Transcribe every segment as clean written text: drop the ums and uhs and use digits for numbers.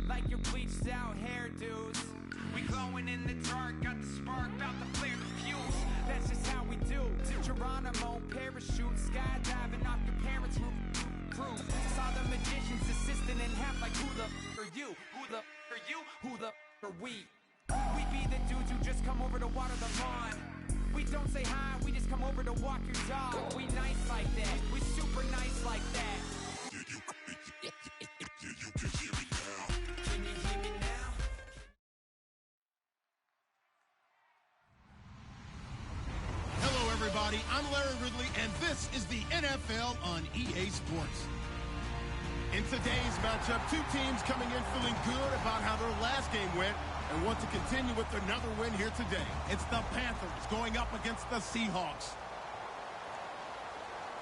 like your bleached out hairdos. We glowing in the dark, got the spark, about to flare the fuse. That's just how we do. Geronimo, parachute, skydiving off your parents' roof. Saw the magician's assistant in half, like who the are you? Who the are you? Who the are we? We be the dudes who just come over to water the lawn. We don't say hi, we just come over to walk your dog. We nice like that, we super nice like that. You can hear me now. Can you hear me now? Hello everybody, I'm Larry Ridley and this is the NFL on EA Sports. In today's matchup, two teams coming in feeling good about how their last game went and want to continue with another win here today. It's the Panthers going up against the Seahawks.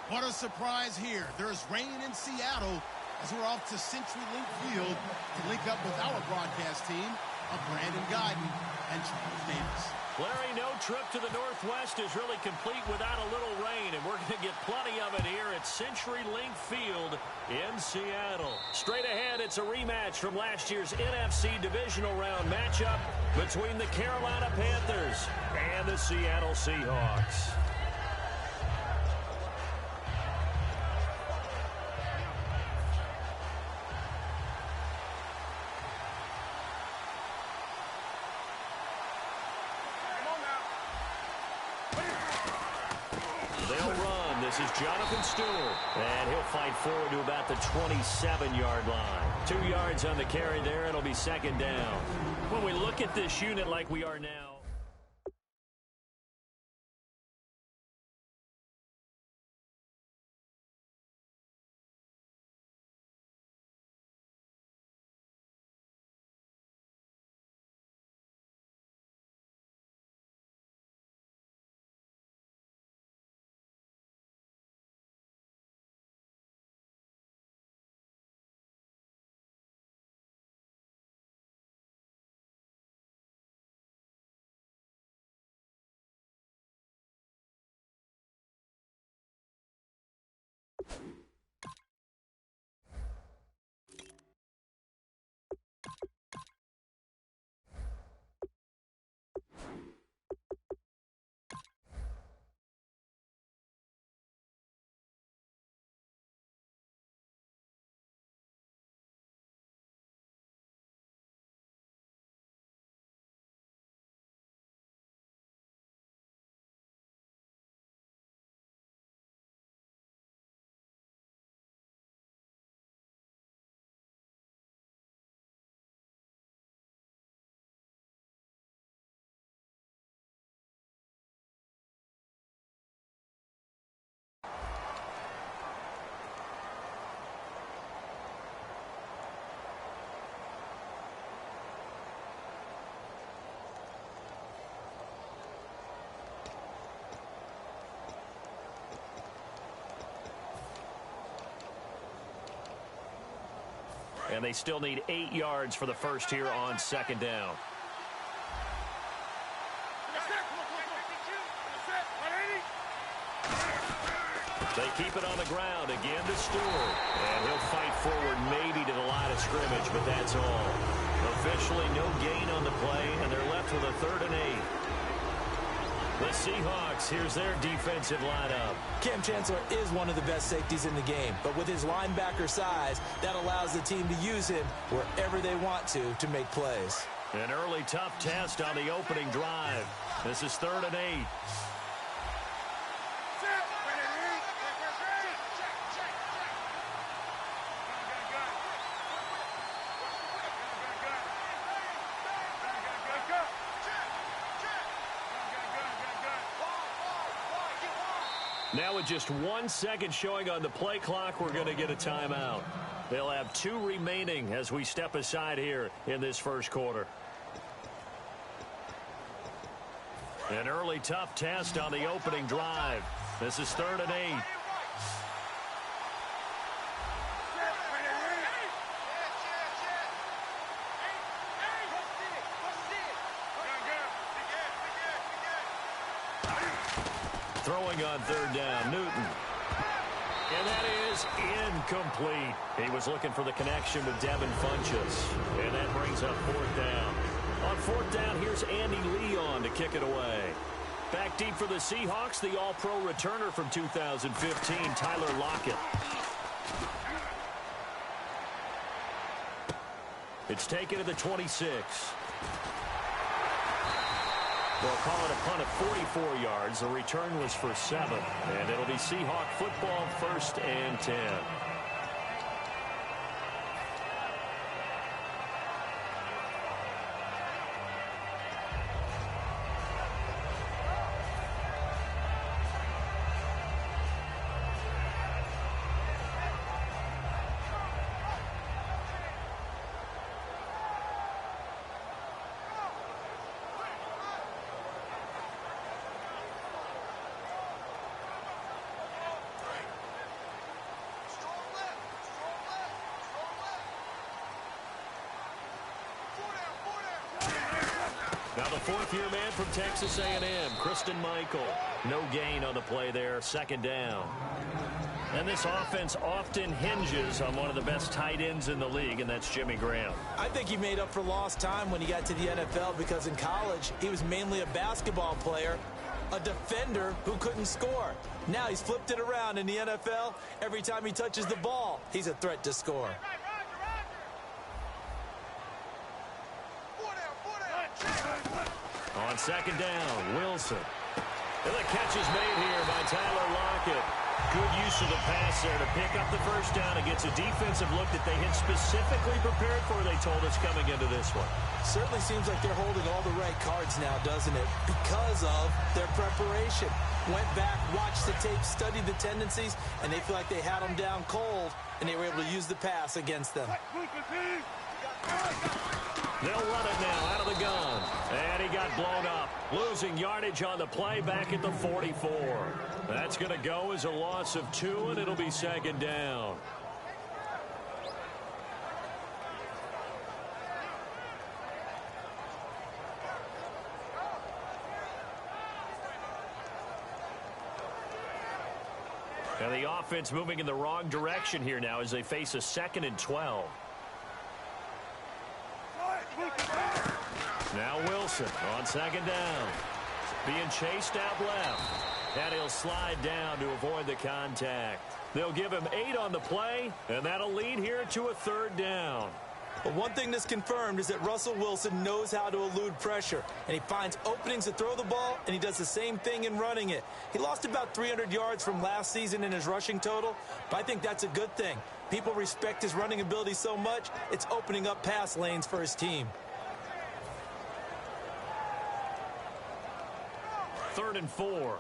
What a surprise here. There's rain in Seattle as we're off to CenturyLink Field to link up with our broadcast team of Brandon Guyton and Charles Davis. Larry, no trip to the Northwest is really complete without a little rain, and we're going to get plenty of it here at CenturyLink Field in Seattle. Straight ahead, it's a rematch from last year's NFC Divisional Round matchup between the Carolina Panthers and the Seattle Seahawks. This is Jonathan Stewart, and he'll fight forward to about the 27-yard line. 2 yards on the carry there. It'll be second down. When we look at this unit like we are now, and they still need 8 yards for the first here on second down. They keep it on the ground again to Stewart, and he'll fight forward maybe to the line of scrimmage, but that's all. Officially no gain on the play, and they're left with a 3rd and 8. The Seahawks, here's their defensive lineup. Cam Chancellor is one of the best safeties in the game, but with his linebacker size, that allows the team to use him wherever they want to make plays. An early tough test on the opening drive. This is 3rd and 8. Now with just 1 second showing on the play clock, we're going to get a timeout. They'll have 2 remaining as we step aside here in this first quarter. An early tough test on the opening drive. This is 3rd and 8. Throwing on 3rd down, Newton. And that is incomplete. He was looking for the connection with Devin Funchess. And that brings up fourth down. On fourth down, here's Andy Leon to kick it away. Back deep for the Seahawks, the All-Pro returner from 2015, Tyler Lockett. It's taken to the 26. They'll call it a punt of 44 yards. The return was for 7. And it'll be Seahawk football, 1st and 10. Now the fourth-year man from Texas A&M, Christine Michael. No gain on the play there, 2nd down. And this offense often hinges on one of the best tight ends in the league, and that's Jimmy Graham. I think he made up for lost time when he got to the NFL because in college, he was mainly a basketball player, a defender who couldn't score. Now he's flipped it around in the NFL. Every time he touches the ball, he's a threat to score. On 2nd down, Wilson. And the catch is made here by Tyler Lockett. Good use of the pass there to pick up the first down. It gets a defensive look that they had specifically prepared for, they told us, coming into this one. Certainly seems like they're holding all the right cards now, doesn't it? Because of their preparation. Went back, watched the tape, studied the tendencies, and they feel like they had them down cold, and they were able to use the pass against them. They'll run it now out of the gun. And he got blown up. Losing yardage on the play back at the 44. That's going to go as a loss of 2, and it'll be 2nd down. And the offense moving in the wrong direction here now as they face a 2nd and 12. Now Wilson on 2nd down. Being chased out left. And he'll slide down to avoid the contact. They'll give him 8 on the play, and that'll lead here to a 3rd down. But one thing that's confirmed is that Russell Wilson knows how to elude pressure, and he finds openings to throw the ball, and he does the same thing in running it. He lost about 300 yards from last season in his rushing total, but I think that's a good thing. People respect his running ability so much, it's opening up pass lanes for his team. 3rd and 4. Watch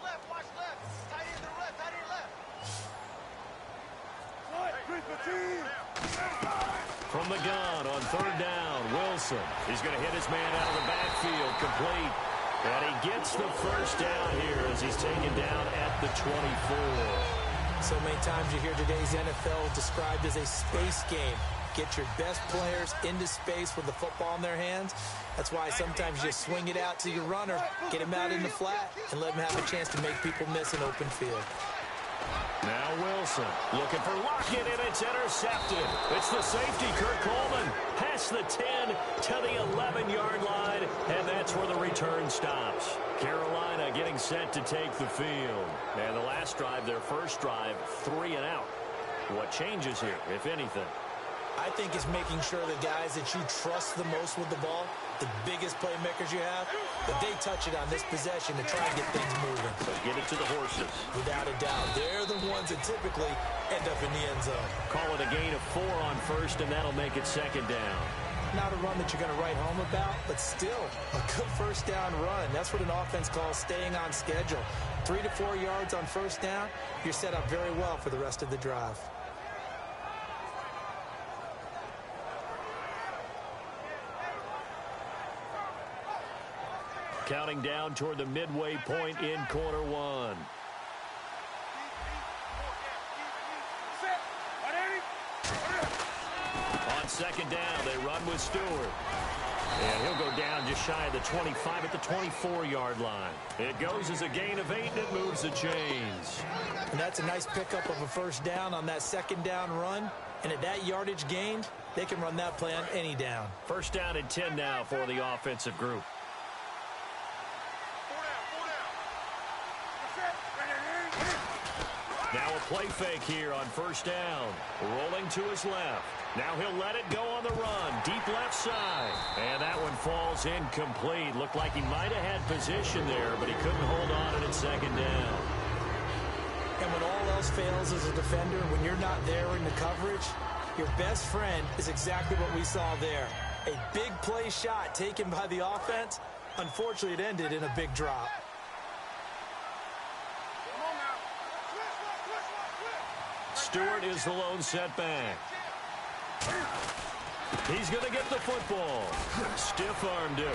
left, watch left. Tight end to left, tight end left. From the gun on 3rd down, Wilson. He's going to hit his man out of the backfield, complete. And he gets the first down here as he's taken down at the 24. So many times you hear today's NFL described as a space game. Get your best players into space with the football in their hands. That's why sometimes you swing it out to your runner, get him out in the flat, and let him have a chance to make people miss an open field. Now Wilson looking for Lockett, and it's intercepted. It's the safety, Kurt Coleman, past the 10 to the 11-yard line, and that's where the return stops. Carolina getting set to take the field. And the last drive, their first drive, 3 and out. What changes here, if anything? I think it's making sure the guys that you trust the most with the ball, the biggest playmakers you have, that they touch it on this possession to try and get things moving. So get it to the horses. Without a doubt. They're the ones that typically end up in the end zone. Call it a gain of 4 on first, and that'll make it 2nd down. Not a run that you're going to write home about, but still a good first down run. That's what an offense calls staying on schedule. 3 to 4 yards on first down, you're set up very well for the rest of the drive. Counting down toward the midway point in quarter 1. On 2nd down, they run with Stewart. And he'll go down just shy of the 25 at the 24-yard line. It goes as a gain of 8, and it moves the chains. And that's a nice pickup of a first down on that second down run. And at that yardage gained, they can run that play on any down. First down and 10 now for the offensive group. Now a play fake here on first down. Rolling to his left. Now he'll let it go on the run. Deep left side. And that one falls incomplete. Looked like he might have had position there, but he couldn't hold on to it at second down. And when all else fails as a defender, when you're not there in the coverage, your best friend is exactly what we saw there. A big play shot taken by the offense. Unfortunately, it ended in a big drop. Stewart is the lone setback. He's going to get the football. Stiff-armed him.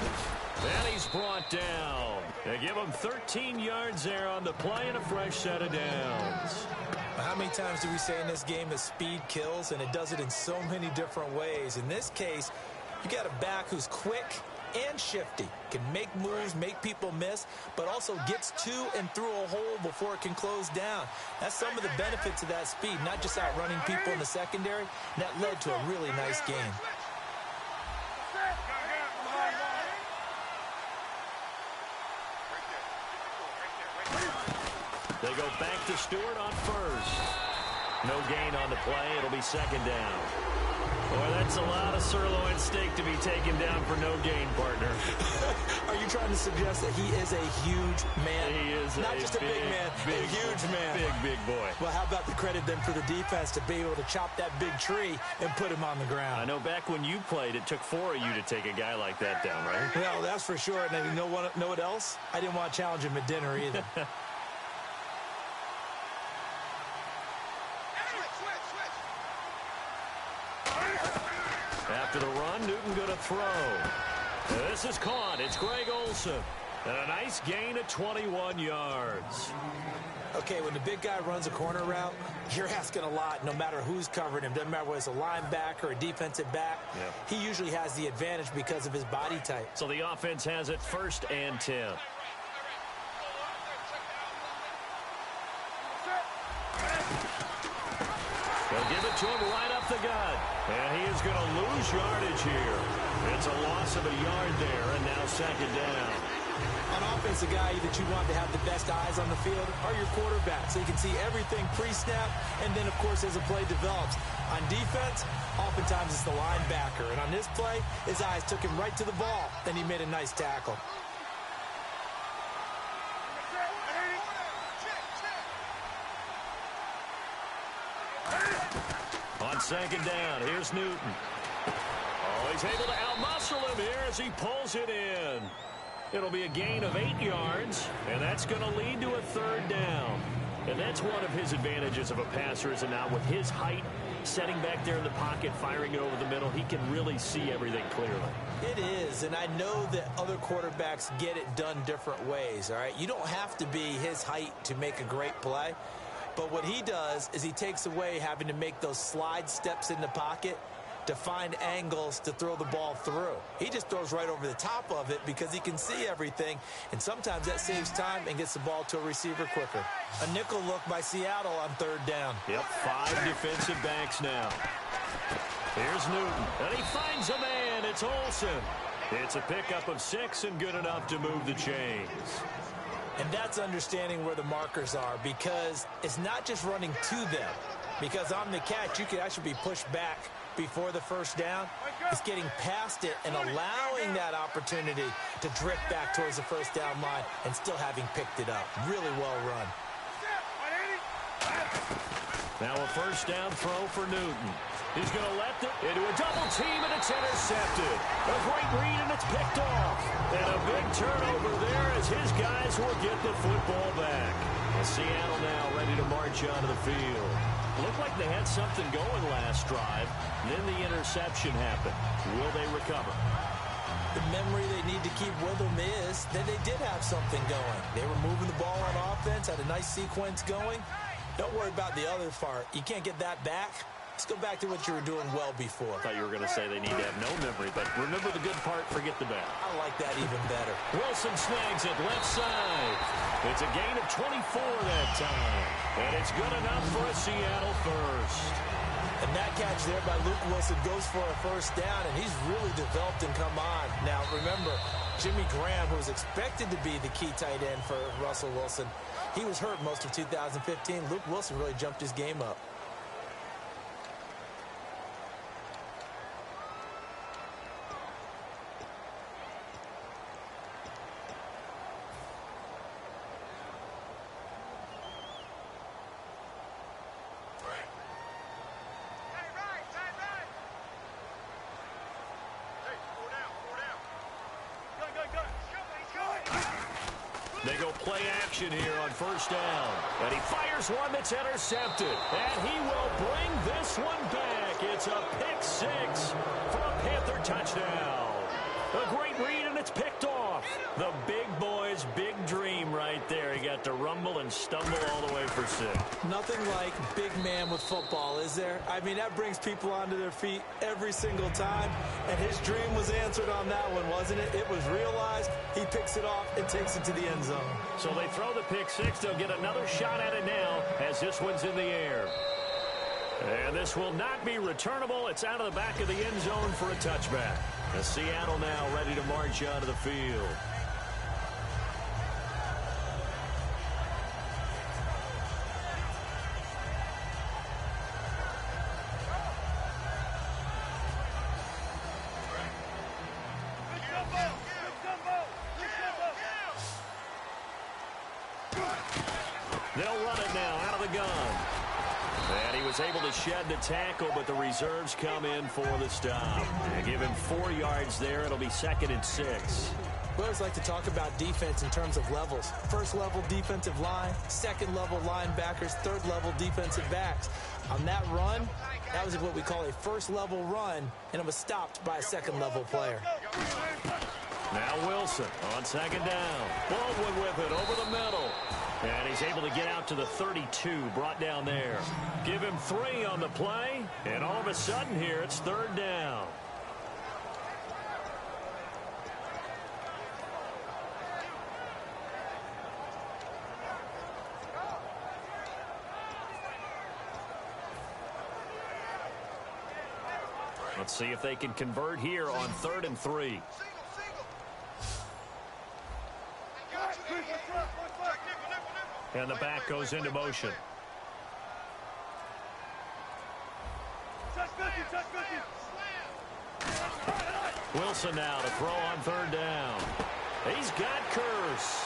And he's brought down. They give him 13 yards there on the play and a fresh set of downs. How many times do we say in this game that speed kills, and it does it in so many different ways? In this case, you got a back who's quick and shifty, can make moves, make people miss, but also gets to and through a hole before it can close down. That's some of the benefits of that speed, not just outrunning people in the secondary. And that led to a really nice game. They go back to Stewart on first. No gain on the play. It'll be second down. Boy, that's a lot of sirloin steak to be taken down for no gain, partner. Are you trying to suggest that he is a huge man? He is not just a big man, a huge man. Big boy. Well, how about the credit then for the defense to be able to chop that big tree and put him on the ground? I know back when you played, it took 4 of you to take a guy like that down, right? Well, that's for sure. And you know what else? I didn't want to challenge him at dinner either. After the run, Newton going to throw. This is caught. It's Greg Olsen. And a nice gain of 21 yards. Okay, when the big guy runs a corner route, you're asking a lot no matter who's covering him. Doesn't matter whether it's a linebacker or a defensive back. Yep. He usually has the advantage because of his body type. So the offense has it 1st and 10. They'll give it to him right up the gut. And he is going to lose yardage here. It's a loss of a yard there, and now second down. On offense, the guy that you want to have the best eyes on the field are your quarterbacks, so you can see everything pre-snap, and then, of course, as the play develops. On defense, oftentimes it's the linebacker. And on this play, his eyes took him right to the ball, then he made a nice tackle. On second down, here's Newton. Oh, he's able to outmuscle him here as he pulls it in. It'll be a gain of 8 yards, and that's going to lead to a third down. And that's one of his advantages of a passer, is now with his height, setting back there in the pocket, firing it over the middle, he can really see everything clearly. It is, and I know that other quarterbacks get it done different ways, all right? You don't have to be his height to make a great play. But what he does is he takes away having to make those slide steps in the pocket to find angles to throw the ball through. He just throws right over the top of it because he can see everything, and sometimes that saves time and gets the ball to a receiver quicker. A nickel look by Seattle on third down. Yep, 5 defensive backs now. Here's Newton, and he finds a man. It's Olsen. It's a pickup of 6 and good enough to move the chains. And that's understanding where the markers are, because it's not just running to them. Because on the catch, you could actually be pushed back before the first down. It's getting past it and allowing that opportunity to drift back towards the first down line and still having picked it up. Really well run. Now a first down throw for Newton. He's going to let it into a double team, and it's intercepted. A great read, and it's picked off. And a big turnover there as his guys will get the football back. And Seattle now ready to march onto the field. Looked like they had something going last drive. Then the interception happened. Will they recover? The memory they need to keep with them is that they did have something going. They were moving the ball on offense, had a nice sequence going. Don't worry about the other part. You can't get that back. Let's go back to what you were doing well before. I thought you were going to say they need to have no memory, but remember the good part, forget the bad. I like that even better. Wilson snags it left side. It's a gain of 24 that time. And it's good enough for a Seattle first. And that catch there by Luke Wilson goes for a first down, and he's really developed and come on. Now, remember, Jimmy Graham, who was expected to be the key tight end for Russell Wilson, he was hurt most of 2015. Luke Wilson really jumped his game up. They go play action here on first down. And he fires one that's intercepted. And he will bring this one back. It's a pick six for a Panther touchdown. A great read, and it's picked off. The big boy's big dream right there. He got to rumble and stumble all the way for six. Nothing like big man with football, is there? I mean, that brings people onto their feet every single time. And his dream was answered on that one, wasn't it? It was realized. He picks it off and takes it to the end zone. So they throw the pick six. They'll get another shot at it now as this one's in the air. And this will not be returnable. It's out of the back of the end zone for a touchback. As Seattle now ready to march out of the field. They'll run it now out of the gun. And he was able to shed the tackle, but the reserves come in for the stop. They give him 4 yards there. It'll be 2nd and 6. We always like to talk about defense in terms of levels. First level defensive line, second level linebackers, third level defensive backs. On that run, that was what we call a first level run, and it was stopped by a second level player. Now Wilson on 2nd down. Baldwin with it over the middle. And he's able to get out to the 32, brought down there. Give him 3 on the play, and all of a sudden here it's 3rd down. Let's see if they can convert here on 3rd and 3. And the back goes into motion. Wilson now to throw on 3rd down. He's got Kearse.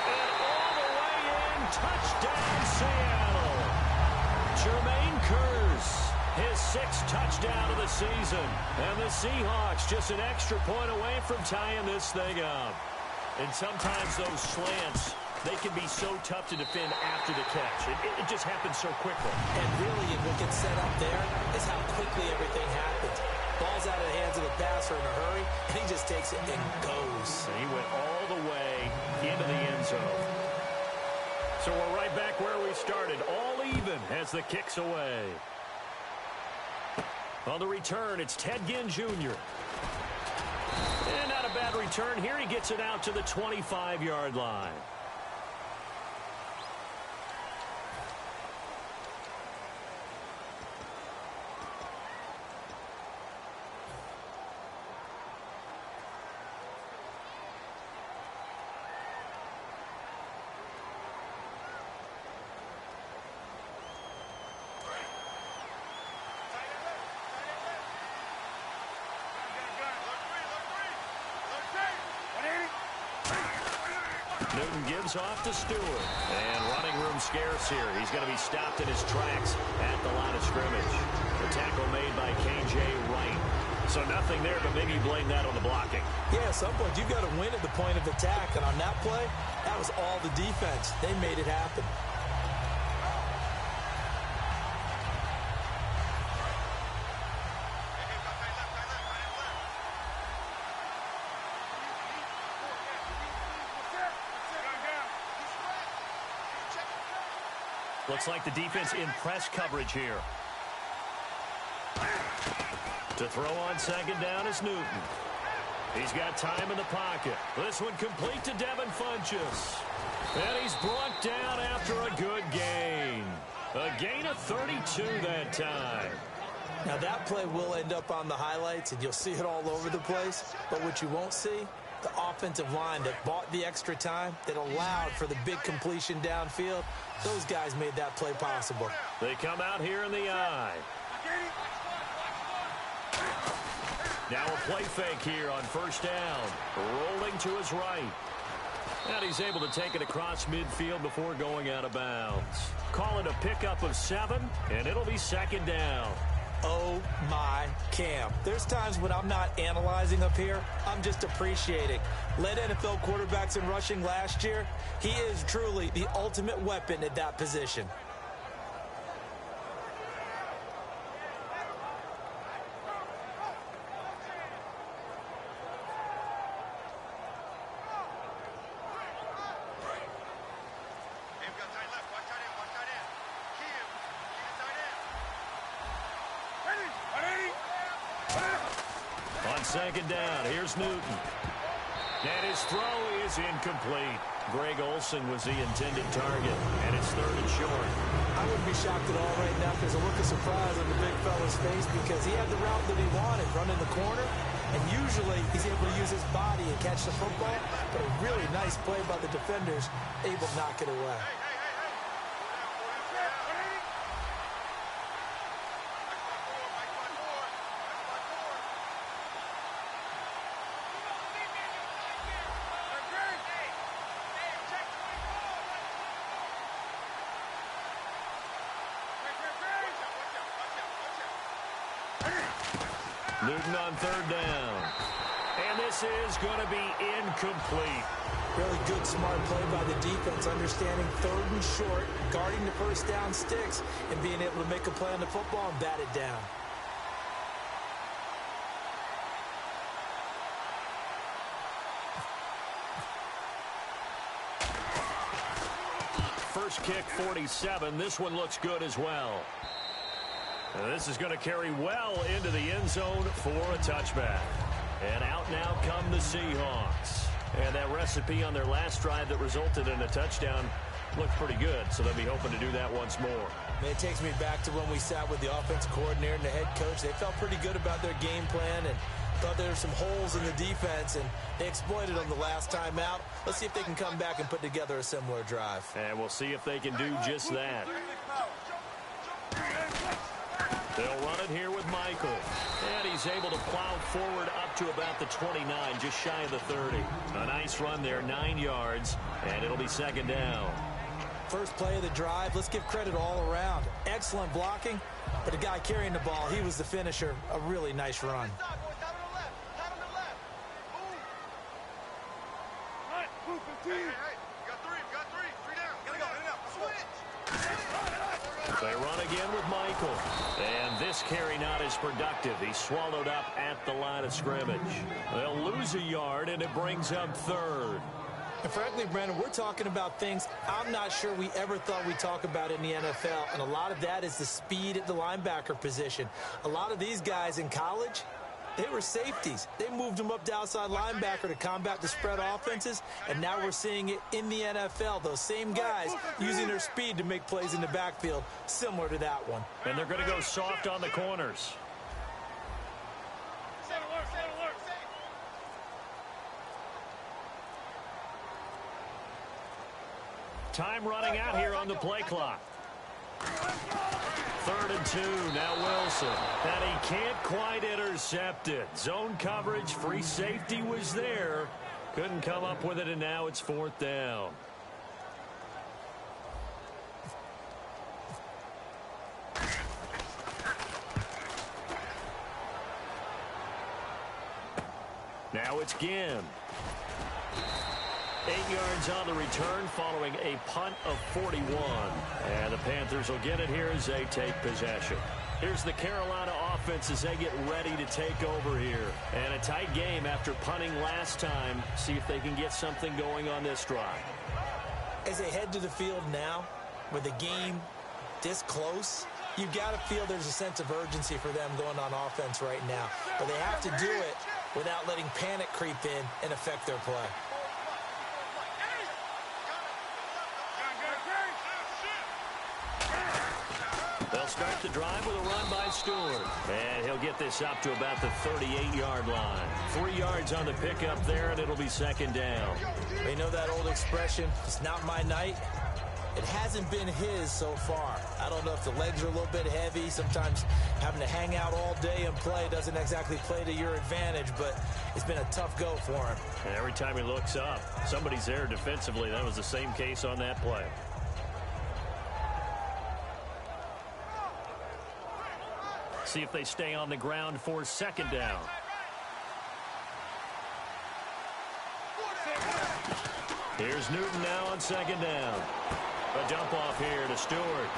And all the way in, touchdown Seattle. Jermaine Kearse, his 6th touchdown of the season. And the Seahawks just an extra point away from tying this thing up. And sometimes those slants, they can be so tough to defend after the catch. It just happens so quickly. And really, what gets set up there is how quickly everything happens. Ball's out of the hands of the passer in a hurry, and he just takes it and goes. And he went all the way into the end zone. So we're right back where we started, all even as the kick's away. On the return, it's Ted Ginn Jr. And not a bad return here. He gets it out to the 25-yard line. Newton gives off to Stewart. And running room scarce here. He's going to be stopped in his tracks at the line of scrimmage. The tackle made by K.J. Wright. So nothing there, but maybe you blame that on the blocking. Yeah, at some point you've got to win at the point of attack. And on that play, that was all the defense. They made it happen. Looks like the defense in press coverage here. To throw on second down is Newton. He's got time in the pocket. This one complete to Devin Funchess. And he's brought down after a good gain. A gain of 32 that time. Now that play will end up on the highlights, and you'll see it all over the place. But what you won't see, the offensive line that bought the extra time, that allowed for the big completion downfield, those guys made that play possible. They come out here in the eye. Now a play fake here on first down. Rolling to his right. And he's able to take it across midfield before going out of bounds. Call it a pickup of 7, and it'll be second down. Oh, my Cam. There's times when I'm not analyzing up here. I'm just appreciating. Led NFL quarterbacks in rushing last year. He is truly the ultimate weapon at that position. Second down, here's Newton. And his throw is incomplete. Greg Olsen was the intended target, and it's third and short. I wouldn't be shocked at all right now. There's a look of surprise on the big fella's face because he had the route that he wanted, running the corner, and usually he's able to use his body and catch the football, but a really nice play by the defenders, able to knock it away. Newton on third down. And this is going to be incomplete. Really good, smart play by the defense, understanding third and short, guarding the first down sticks, and being able to make a play on the football and bat it down. First kick, 47. This one looks good as well. And this is going to carry well into the end zone for a touchback. And out now come the Seahawks. And that recipe on their last drive that resulted in a touchdown looked pretty good, so they'll be hoping to do that once more. Man, it takes me back to when we sat with the offensive coordinator and the head coach. They felt pretty good about their game plan and thought there were some holes in the defense, and they exploited them the last time out. Let's see if they can come back and put together a similar drive. And we'll see if they can do just that. They'll run it here with Michael. And he's able to plow forward up to about the 29, just shy of the 30. A nice run there, 9 yards, and it'll be second down. First play of the drive, let's give credit all around. Excellent blocking, but the guy carrying the ball, he was the finisher. A really nice run. They run again with Michael. And this carry not as productive. He's swallowed up at the line of scrimmage. They'll lose a yard, and it brings up third. And frankly, Brandon, we're talking about things I'm not sure we ever thought we'd talk about in the NFL. And a lot of that is the speed at the linebacker position. A lot of these guys in college, they were safeties. They moved them up to outside linebacker to combat the spread offenses, and now we're seeing it in the NFL. Those same guys using their speed to make plays in the backfield, similar to that one. And they're going to go soft on the corners. Time running out here on the play clock. 3rd and 2, now Wilson. And he can't quite intercept it. Zone coverage, free safety was there. Couldn't come up with it, and now it's 4th down. Now it's Ginn. 8 yards on the return following a punt of 41. And the Panthers will get it here as they take possession. Here's the Carolina offense as they get ready to take over here. And a tight game after punting last time. See if they can get something going on this drive. As they head to the field now, with the game this close, you've got to feel there's a sense of urgency for them going on offense right now. But they have to do it without letting panic creep in and affect their play. They'll start the drive with a run by Stewart. And he'll get this up to about the 38-yard line. 3 yards on the pickup there, and it'll be second down. They know that old expression, it's not my night. It hasn't been his so far. I don't know if the legs are a little bit heavy. Sometimes having to hang out all day and play doesn't exactly play to your advantage, but it's been a tough go for him. And every time he looks up, somebody's there defensively. That was the same case on that play. See if they stay on the ground for second down. Here's Newton now on second down. A dump off here to Stewart.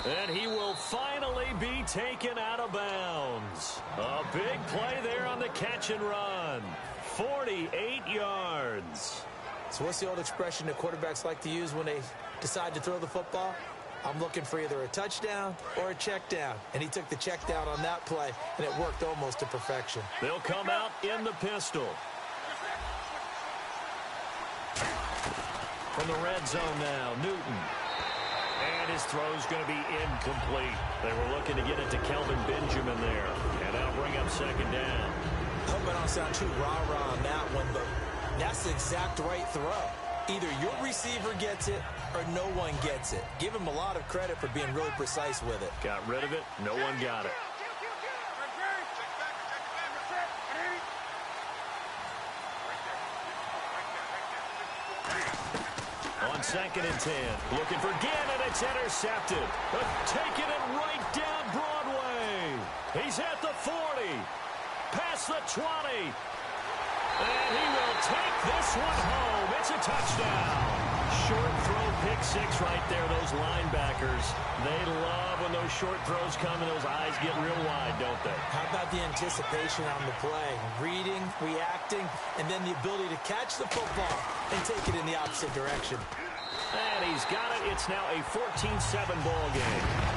And he will finally be taken out of bounds. A big play there on the catch and run. 48 yards. So what's the old expression that quarterbacks like to use when they decide to throw the football? I'm looking for either a touchdown or a check down. And he took the check down on that play, and it worked almost to perfection. They'll come out in the pistol. From the red zone now, Newton. And his throw's going to be incomplete. They were looking to get it to Kelvin Benjamin there. And that'll bring up second down. I hope I don't sound too rah-rah on that one, but that's the exact right throw. Either your receiver gets it or no one gets it. Give him a lot of credit for being really precise with it. Got rid of it. No one got it. On second and 10. Looking for Gannon. It's intercepted. But taking it right down Broadway. He's at the 40. Past the 20. And he will take this one home. It's a touchdown. Short throw, pick six right there. Those linebackers, they love when those short throws come and those eyes get real wide, don't they? How about the anticipation on the play? Reading, reacting, and then the ability to catch the football and take it in the opposite direction. And he's got it. It's now a 14-7 ball game.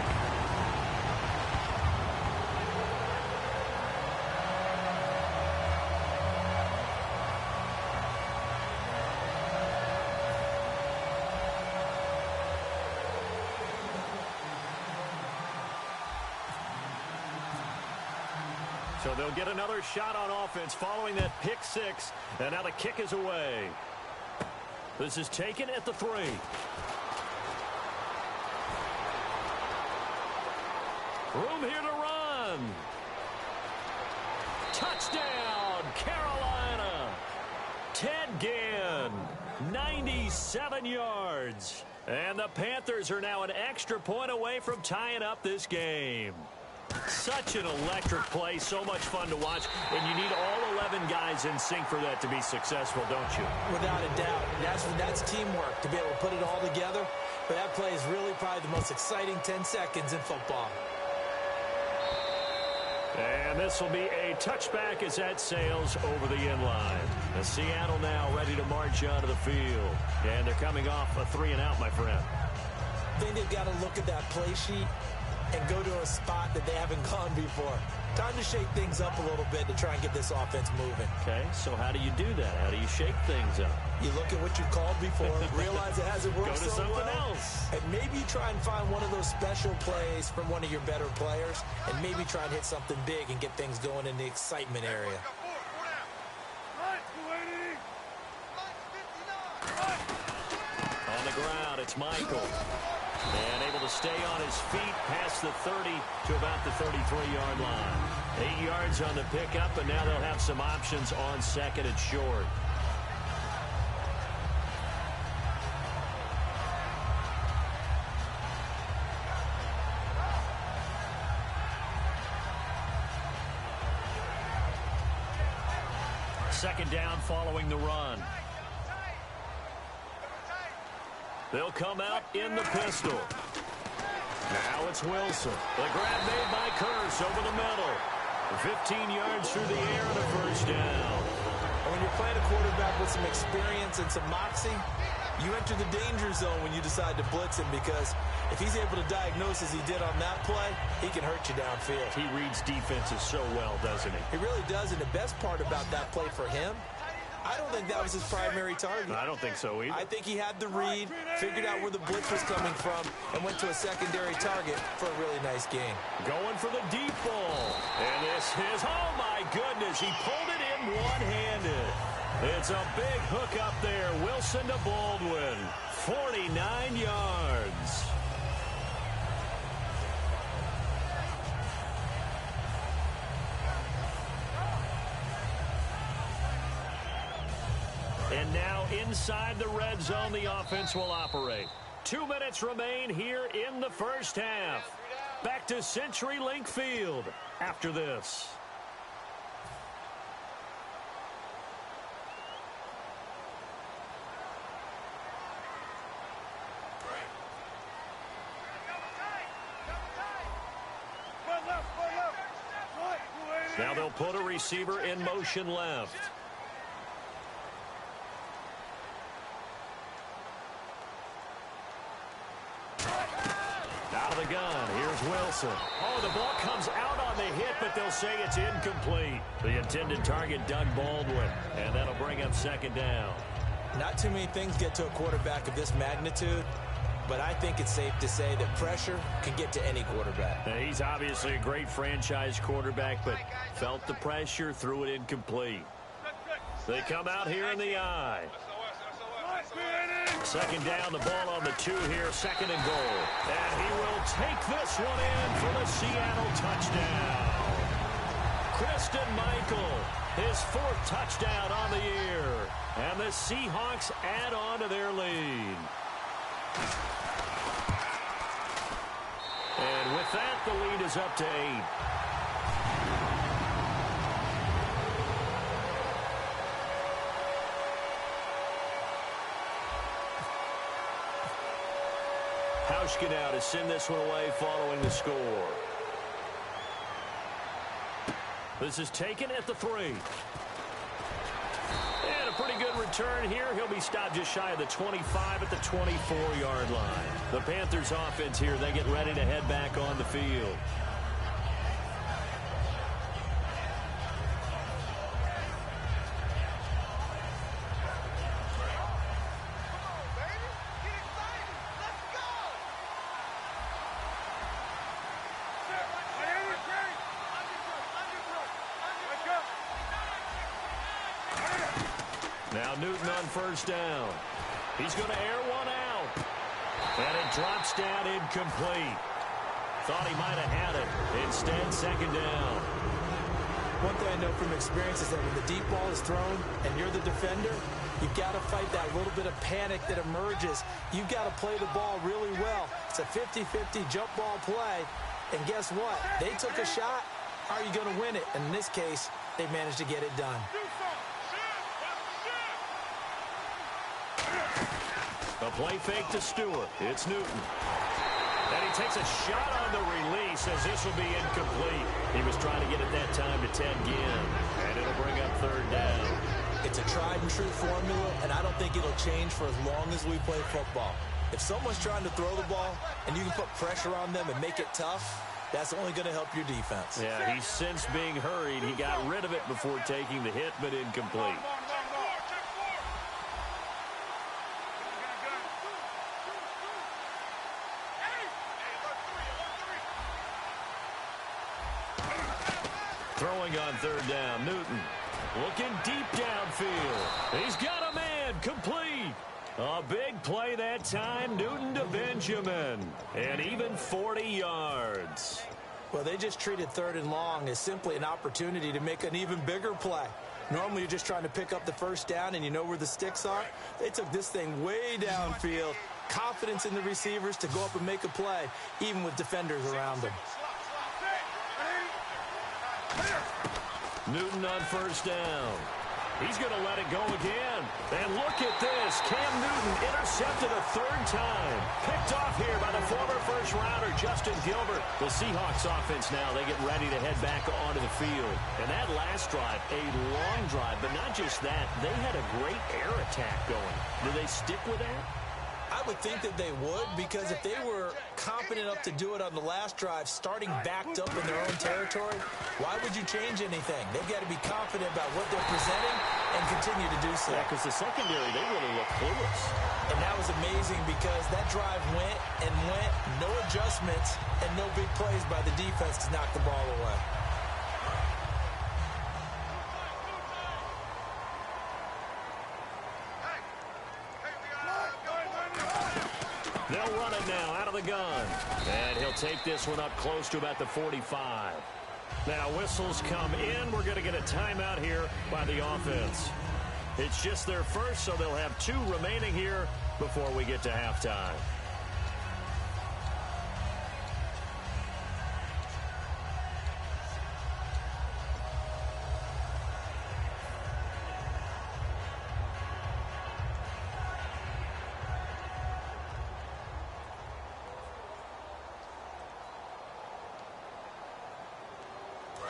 So they'll get another shot on offense following that pick six. And now the kick is away. This is taken at the 3. Room here to run. Touchdown, Carolina. Ted Ginn, 97 yards. And the Panthers are now an extra point away from tying up this game. Such an electric play, so much fun to watch, and you need all 11 guys in sync for that to be successful, don't you? Without a doubt. That's teamwork, to be able to put it all together. But that play is really probably the most exciting 10 seconds in football. And this will be a touchback as that sails over the end line. The Seattle now ready to march onto the field. And they're coming off a 3-and-out, my friend. I think they've got to look at that play sheet and go to a spot that they haven't gone before. Time to shake things up a little bit to try and get this offense moving. Okay, so how do you do that? How do you shake things up? You look at what you called before, realize it hasn't worked so well. Go to something else. And maybe try and find one of those special plays from one of your better players, and maybe try and hit something big and get things going in the excitement area. On the ground, it's Michael. And able to stay on his feet past the 30 to about the 33-yard line. 8 yards on the pickup, and now they'll have some options on second and short. Second down following the run. They'll come out in the pistol. Now it's Wilson. The grab made by Kearse over the middle. 15 yards through the air and a first down. And when you're playing a quarterback with some experience and some moxie, You enter the danger zone when you decide to blitz him, because if he's able to diagnose as he did on that play, he can hurt you downfield. He reads defenses so well, doesn't he? He really does, and the best part about that play for him, I don't think that was his primary target. I don't think so either. I think he had the read, figured out where the blitz was coming from, and went to a secondary target for a really nice gain. Going for the deep ball. And this is, oh my goodness, he pulled it in one-handed. It's a big hook up there. Wilson to Baldwin. 49 yards. And now inside the red zone, the offense will operate. 2 minutes remain here in the first half. Back to CenturyLink Field after this. Now they'll put a receiver in motion left. Out of the gun, here's Wilson. Oh, the ball comes out on the hit, but they'll say it's incomplete. The intended target, Doug Baldwin, and that'll bring up second down. Not too many things get to a quarterback of this magnitude, but I think it's safe to say that pressure can get to any quarterback. Now, he's obviously a great franchise quarterback, but felt the pressure, threw it incomplete. They come out here in the eye. Second down, the ball on the 2 here, second and goal. And he will take this one in for the Seattle touchdown. Christine Michael, his 4th touchdown on the year. And the Seahawks add on to their lead. And with that, the lead is up to 8. Hauschka now to send this one away following the score. This is taken at the 3. And a pretty good return here. He'll be stopped just shy of the 25 at the 24-yard line. The Panthers offense here, they get ready to head back on the field. Now Newton on first down. He's going to air one out. And it drops down incomplete. Thought he might have had it. Instead, second down. One thing I know from experience is that when the deep ball is thrown and you're the defender, you've got to fight that little bit of panic that emerges. You've got to play the ball really well. It's a 50-50 jump ball play. And guess what? They took a shot. How are you going to win it? And in this case, they managed to get it done. A play fake to Stewart. It's Newton. And he takes a shot on the release as this will be incomplete. He was trying to get it that time to Ted Ginn. And it'll bring up third down. It's a tried and true formula, and I don't think it'll change for as long as we play football. If someone's trying to throw the ball and you can put pressure on them and make it tough, that's only going to help your defense. Yeah, he's since being hurried. He got rid of it before taking the hit, but incomplete. Throwing on third down, Newton. Looking deep downfield. He's got a man, complete. A big play that time, Newton to Benjamin. And even 40 yards. Well, they just treated third and long as simply an opportunity to make an even bigger play. Normally, you're just trying to pick up the first down and you know where the sticks are. They took this thing way downfield. Confidence in the receivers to go up and make a play, even with defenders around them. Newton on first down. He's going to let it go again. And look at this. Cam Newton intercepted a third time. Picked off here by the former first-rounder, Justin Gilbert. The Seahawks offense now, they get ready to head back onto the field. And that last drive, a long drive, but not just that. They had a great air attack going. Do they stick with that? I would think that they would, because if they were confident enough to do it on the last drive, starting backed up in their own territory, why would you change anything? They've got to be confident about what they're presenting and continue to do so. Yeah, because the secondary, they really look clueless. And that was amazing because that drive went and went, no adjustments, and no big plays by the defense to knock the ball away. They'll run it now out of the gun. And he'll take this one up close to about the 45. Now whistles come in. We're going to get a timeout here by the offense. It's just their first, so they'll have 2 remaining here before we get to halftime.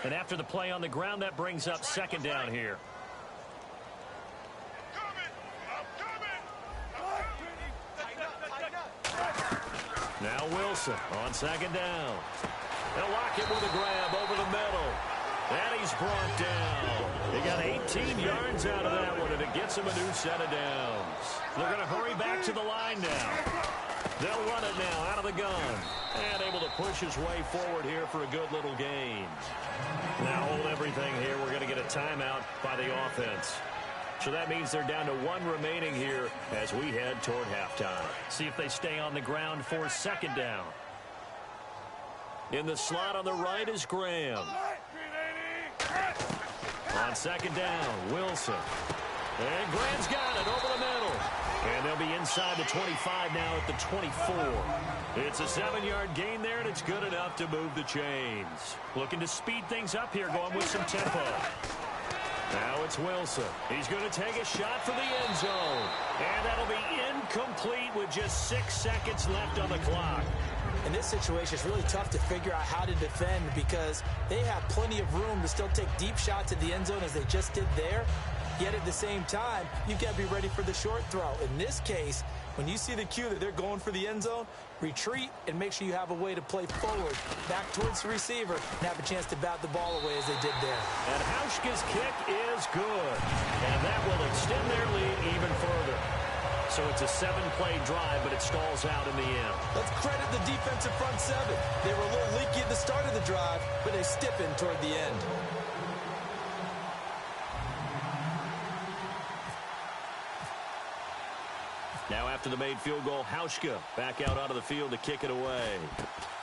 And after the play on the ground, that brings up second down here. Now Wilson on second down. They'll lock it with a grab over the middle. And he's brought down. He got 18 yards out of that one, and it gets him a new set of downs. They're going to hurry back to the line now. They'll run it now out of the gun. And able to push his way forward here for a good little gain. Now hold everything here. We're going to get a timeout by the offense. So that means they're down to 1 remaining here as we head toward halftime. See if they stay on the ground for second down. In the slot on the right is Graham. On second down, Wilson. And Graham's got it over the middle. And they'll be inside the 25 now at the 24. It's a 7-yard gain there, and it's good enough to move the chains. Looking to speed things up here, going with some tempo. Now it's Wilson. He's going to take a shot for the end zone. And that'll be incomplete with just 6 seconds left on the clock. In this situation, it's really tough to figure out how to defend because they have plenty of room to still take deep shots at the end zone as they just did there. Yet at the same time, you've got to be ready for the short throw. In this case, when you see the cue that they're going for the end zone, retreat and make sure you have a way to play forward, back towards the receiver, and have a chance to bat the ball away as they did there. And Hauschka's kick is good. And that will extend their lead even further. So it's a 7-play drive, but it stalls out in the end. Let's credit the defensive front 7. They were a little leaky at the start of the drive, but they stiffened toward the end. Now after the made field goal, Hauschka back out onto the field to kick it away.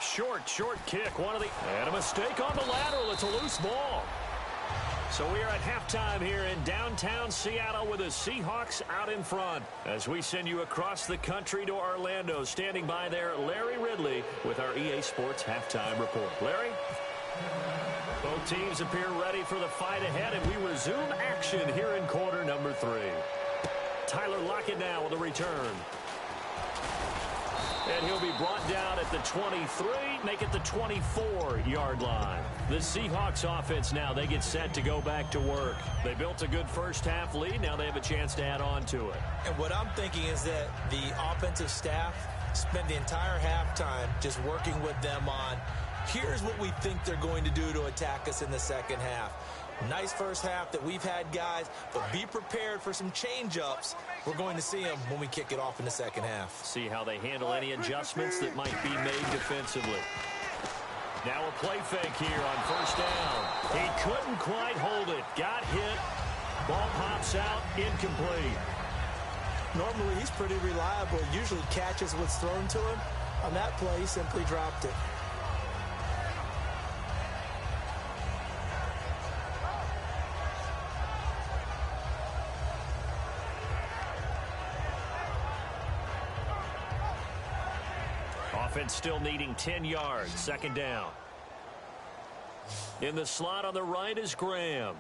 Short kick. And a mistake on the lateral. It's a loose ball. So we are at halftime here in downtown Seattle with the Seahawks out in front. As we send you across the country to Orlando, standing by there, Larry Ridley with our EA Sports Halftime Report. Larry? Both teams appear ready for the fight ahead, and we resume action here in quarter number 3. Tyler Lockett now with a return. And he'll be brought down at the 23, make it the 24-yard line. The Seahawks offense now, they get set to go back to work. They built a good first-half lead. Now they have a chance to add on to it. And what I'm thinking is that the offensive staff spent the entire halftime just working with them on, here's what we think they're going to do to attack us in the second half. Nice first half that we've had, guys, but be prepared for some change-ups. We're going to see them when we kick it off in the second half. See how they handle any adjustments that might be made defensively. Now a play fake here on first down. He couldn't quite hold it. Got hit. Ball pops out. Incomplete. Normally, he's pretty reliable. Usually catches what's thrown to him. On that play, he simply dropped it. Offense still needing 10 yards. Second down. In the slot on the right is Graham.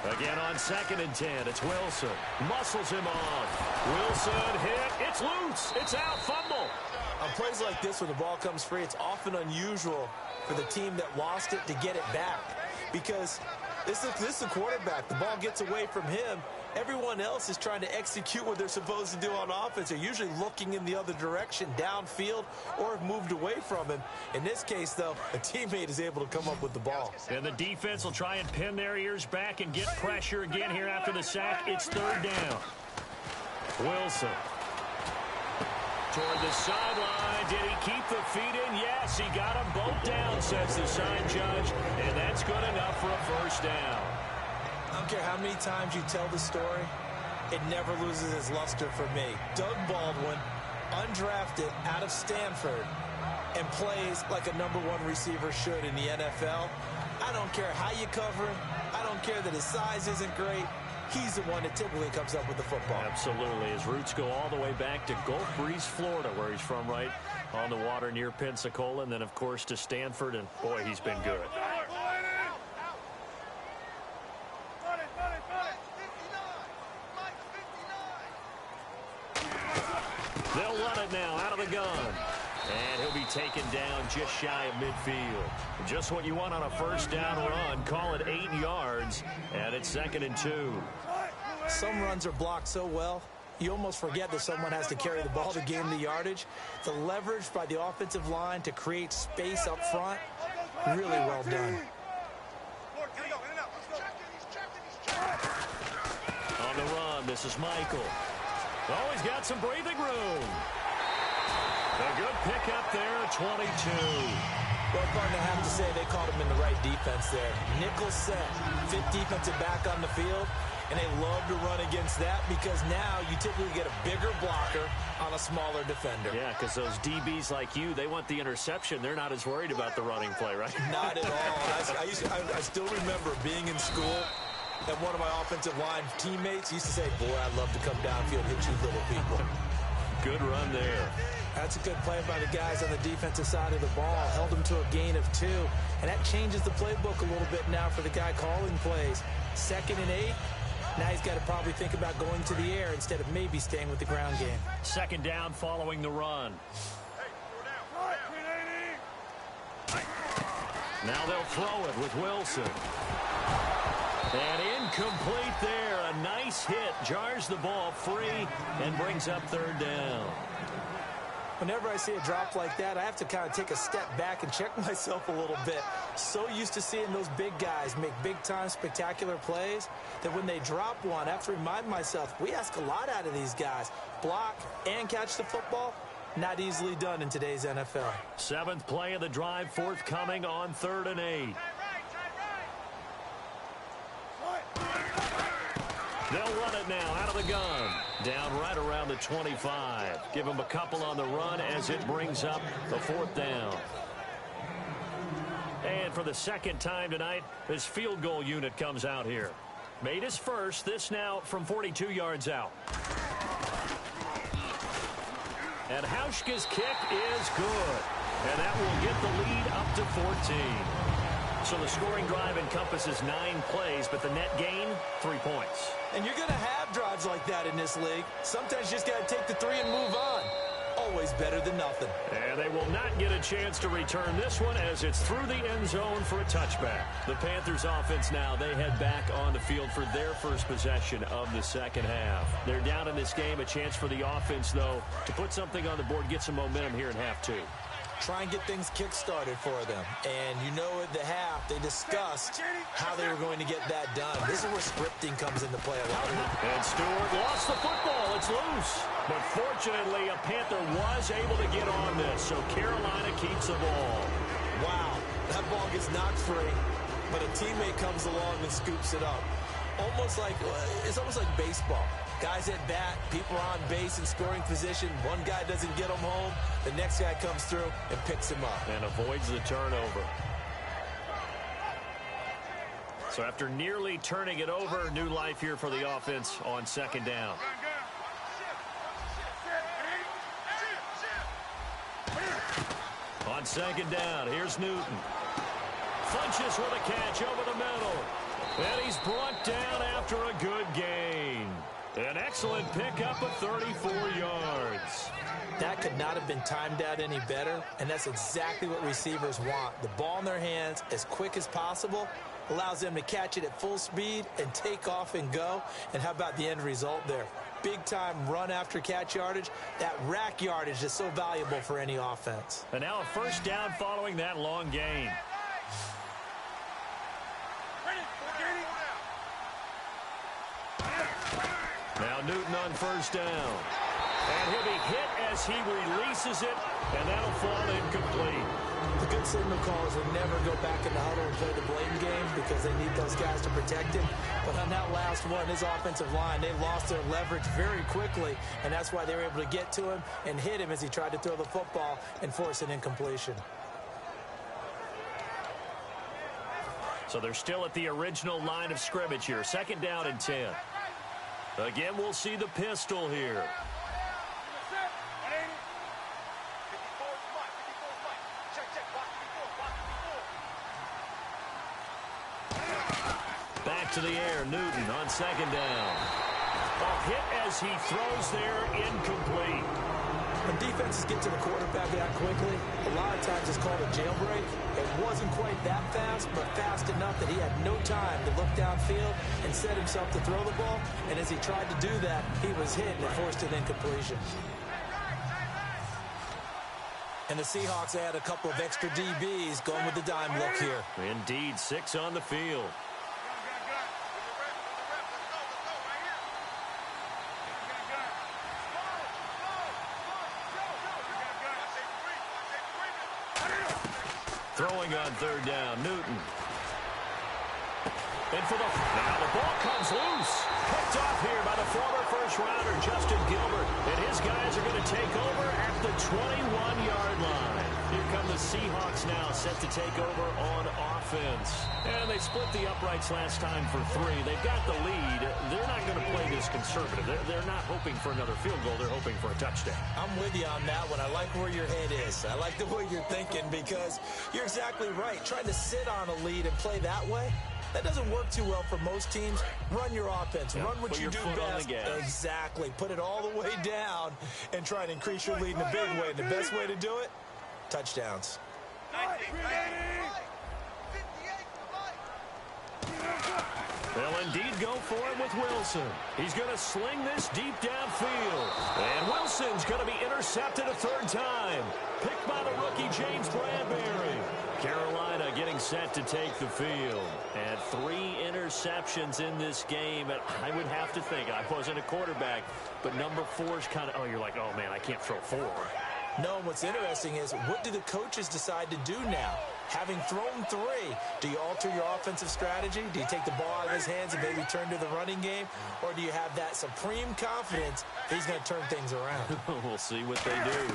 Again on 2nd and 10, it's Wilson. Muscles him off. Wilson hit. It's loose. It's out. Fumble. On plays like this, when the ball comes free, it's often unusual for the team that lost it to get it back. Because this is the quarterback. The ball gets away from him. Everyone else is trying to execute what they're supposed to do on offense. They're usually looking in the other direction, downfield, or have moved away from him. In this case, though, a teammate is able to come up with the ball. And the defense will try and pin their ears back and get pressure again here after the sack. It's 3rd down. Wilson. Toward the sideline. Did he keep the feet in? Yes, he got them both down, says the sign judge. And that's good enough for a 1st down. I don't care how many times you tell the story, it never loses its luster for me. Doug Baldwin, undrafted out of Stanford, and plays like a #1 receiver should in the NFL. I don't care how you cover him. I don't care that his size isn't great. He's the one that typically comes up with the football. Absolutely. His roots go all the way back to Gulf Breeze, Florida, where he's from, right on the water near Pensacola, and then, of course, to Stanford, and, boy, he's been good. They'll run it now out of the gun. And he'll be taken down just shy of midfield. Just what you want on a 1st down run. Call it 8 yards, and it's 2nd and 2. Some runs are blocked so well, you almost forget that someone has to carry the ball to gain the yardage. The leverage by the offensive line to create space up front, really well done. On the run, this is Michael. Oh, he's got some breathing room. A good pickup there at 22. Well, partner, I have to say they caught him in the right defense there. Nickel set, 5th defensive back on the field, and they love to run against that because now you typically get a bigger blocker on a smaller defender. Yeah, because those DBs like you, they want the interception. They're not as worried about the running play, right? Not at all. I still remember being in school, and one of my offensive line teammates used to say, boy, I'd love to come downfield and hit you little people. Good run there. That's a good play by the guys on the defensive side of the ball. Held them to a gain of 2. And that changes the playbook a little bit now for the guy calling plays. 2nd and 8. Now he's got to probably think about going to the air instead of maybe staying with the ground game. 2nd down following the run. Now they'll throw it with Wilson. And incomplete there. A nice hit. Jars the ball free and brings up 3rd down. Whenever I see a drop like that, I have to kind of take a step back and check myself a little bit. So used to seeing those big guys make big-time spectacular plays that when they drop one, I have to remind myself, we ask a lot out of these guys. Block and catch the football, not easily done in today's NFL. 7th play of the drive, forthcoming on 3rd and 8. They'll run it now out of the gun. Down right around the 25. Give them a couple on the run as it brings up the 4th down. And for the 2nd time tonight, this field goal unit comes out here. Made his first. This now from 42 yards out. And Hauschka's kick is good. And that will get the lead up to 14. So the scoring drive encompasses 9 plays, but the net gain, 3 points. And you're going to have drives like that in this league. Sometimes you just got to take the 3 and move on. Always better than nothing. And they will not get a chance to return this one as it's through the end zone for a touchback. The Panthers offense now, they head back on the field for their first possession of the 2nd half. They're down in this game. A chance for the offense, though, to put something on the board, get some momentum here in half 2. Try and get things kick-started for them. And you know at the half, they discussed how they were going to get that done. This is where scripting comes into play a lot. And Stewart lost the football. It's loose. But fortunately, a Panther was able to get on this. So Carolina keeps the ball. Wow, that ball gets knocked free. But a teammate comes along and scoops it up. It's almost like baseball. Guys at bat, people are on base in scoring position. One guy doesn't get him home. The next guy comes through and picks him up. And avoids the turnover. So after nearly turning it over, new life here for the offense on 2nd down. On On second down, here's Newton. Funches with a catch over the middle. And he's brought down after a good gain. An excellent pickup of 34 yards. That could not have been timed out any better, and that's exactly what receivers want. The ball in their hands as quick as possible allows them to catch it at full speed and take off and go. And how about the end result there? Big-time run after catch yardage. That rack yardage is so valuable for any offense. And now a first down following that long gain. Now Newton on first down. And he'll be hit as he releases it, and that'll fall incomplete. The good signal callers will never go back in the huddle and play the blame game because they need those guys to protect him. But on that last one, his offensive line, they lost their leverage very quickly, and that's why they were able to get to him and hit him as he tried to throw the football and force an incompletion. So they're still at the original line of scrimmage here. Second down and 10. Again, we'll see the pistol here. Back to the air, Newton on second down. A hit as he throws there, incomplete. When defenses get to the quarterback that quickly, a lot of times it's called a jailbreak. It wasn't quite that fast, but fast enough that he had no time to look downfield and set himself to throw the ball. And as he tried to do that, he was hit and it forced an incompletion. And the Seahawks add a couple of extra DBs going with the dime look here. Indeed, 6 on the field. Throwing on third down, Newton. And for now the ball comes loose. Picked off here by the former first-rounder, Justin Gilbert. And his guys are going to take over at the 21-yard line. Here come the Seahawks now, set to take over on offense. And they split the uprights last time for 3. They've got the lead. They're not going to play this conservative. They're not hoping for another field goal. They're hoping for a touchdown. I'm with you on that one. I like where your head is. I like the way you're thinking because you're exactly right. Trying to sit on a lead and play that way, that doesn't work too well for most teams. Run your offense. Run what you do best. Exactly. Put it all the way down and try and increase your lead in a big way. And the best way to do it, touchdowns. They'll indeed go for it with Wilson. He's going to sling this deep downfield. And Wilson's going to be intercepted a third time. Picked by the rookie James Bradbury. Carolina getting set to take the field. And 3 interceptions in this game. And I would have to think, I wasn't a quarterback, but number 4 is kind of, oh, you're like, oh, man, I can't throw 4. No, and what's interesting is, what do the coaches decide to do now? Having thrown 3, do you alter your offensive strategy? Do you take the ball out of his hands and maybe turn to the running game? Or do you have that supreme confidence that he's going to turn things around? We'll see what they do.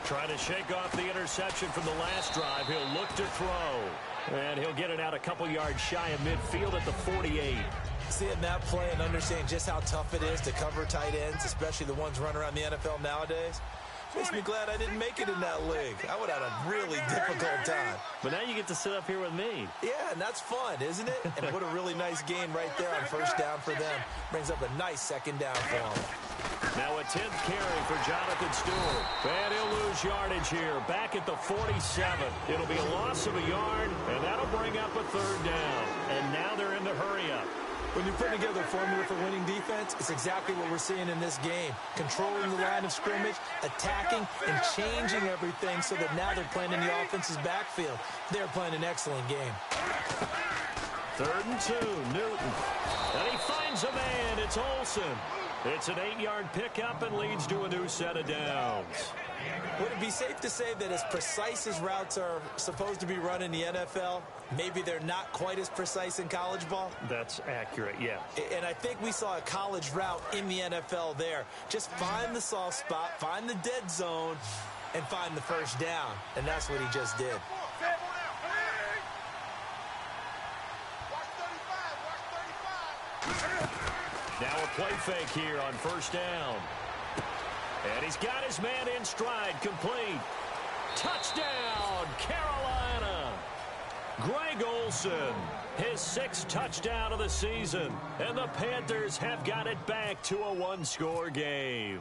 Trying to shake off the interception from the last drive. He'll look to throw. And he'll get it out a couple yards shy of midfield at the 48. Seeing that play and understanding just how tough it is to cover tight ends, especially the ones running around the NFL nowadays, makes me glad I didn't make it in that league. I would have had a really difficult time. But now you get to sit up here with me. Yeah, and that's fun, isn't it? And what a really nice gain right there on first down for them. Brings up a nice second down for them. Now a 10th carry for Jonathan Stewart. And he'll lose yardage here. Back at the 47. It'll be a loss of a yard, and that'll bring up a third down. And now they're in the hurry-up. When you're putting together a formula for winning defense, it's exactly what we're seeing in this game. Controlling the line of scrimmage, attacking, and changing everything so that now they're playing in the offense's backfield. They're playing an excellent game. 3rd and 2, Newton. And he finds a man. It's Olsen. It's an 8-yard pickup and leads to a new set of downs. Would it be safe to say that as precise as routes are supposed to be run in the NFL, maybe they're not quite as precise in college ball? That's accurate, yeah. And I think we saw a college route in the NFL there. Just find the soft spot, find the dead zone, and find the first down. And that's what he just did. Now a play fake here on first down. And he's got his man in stride, complete. Touchdown, Carolina! Greg Olsen, his 6th touchdown of the season. And the Panthers have got it back to a one-score game.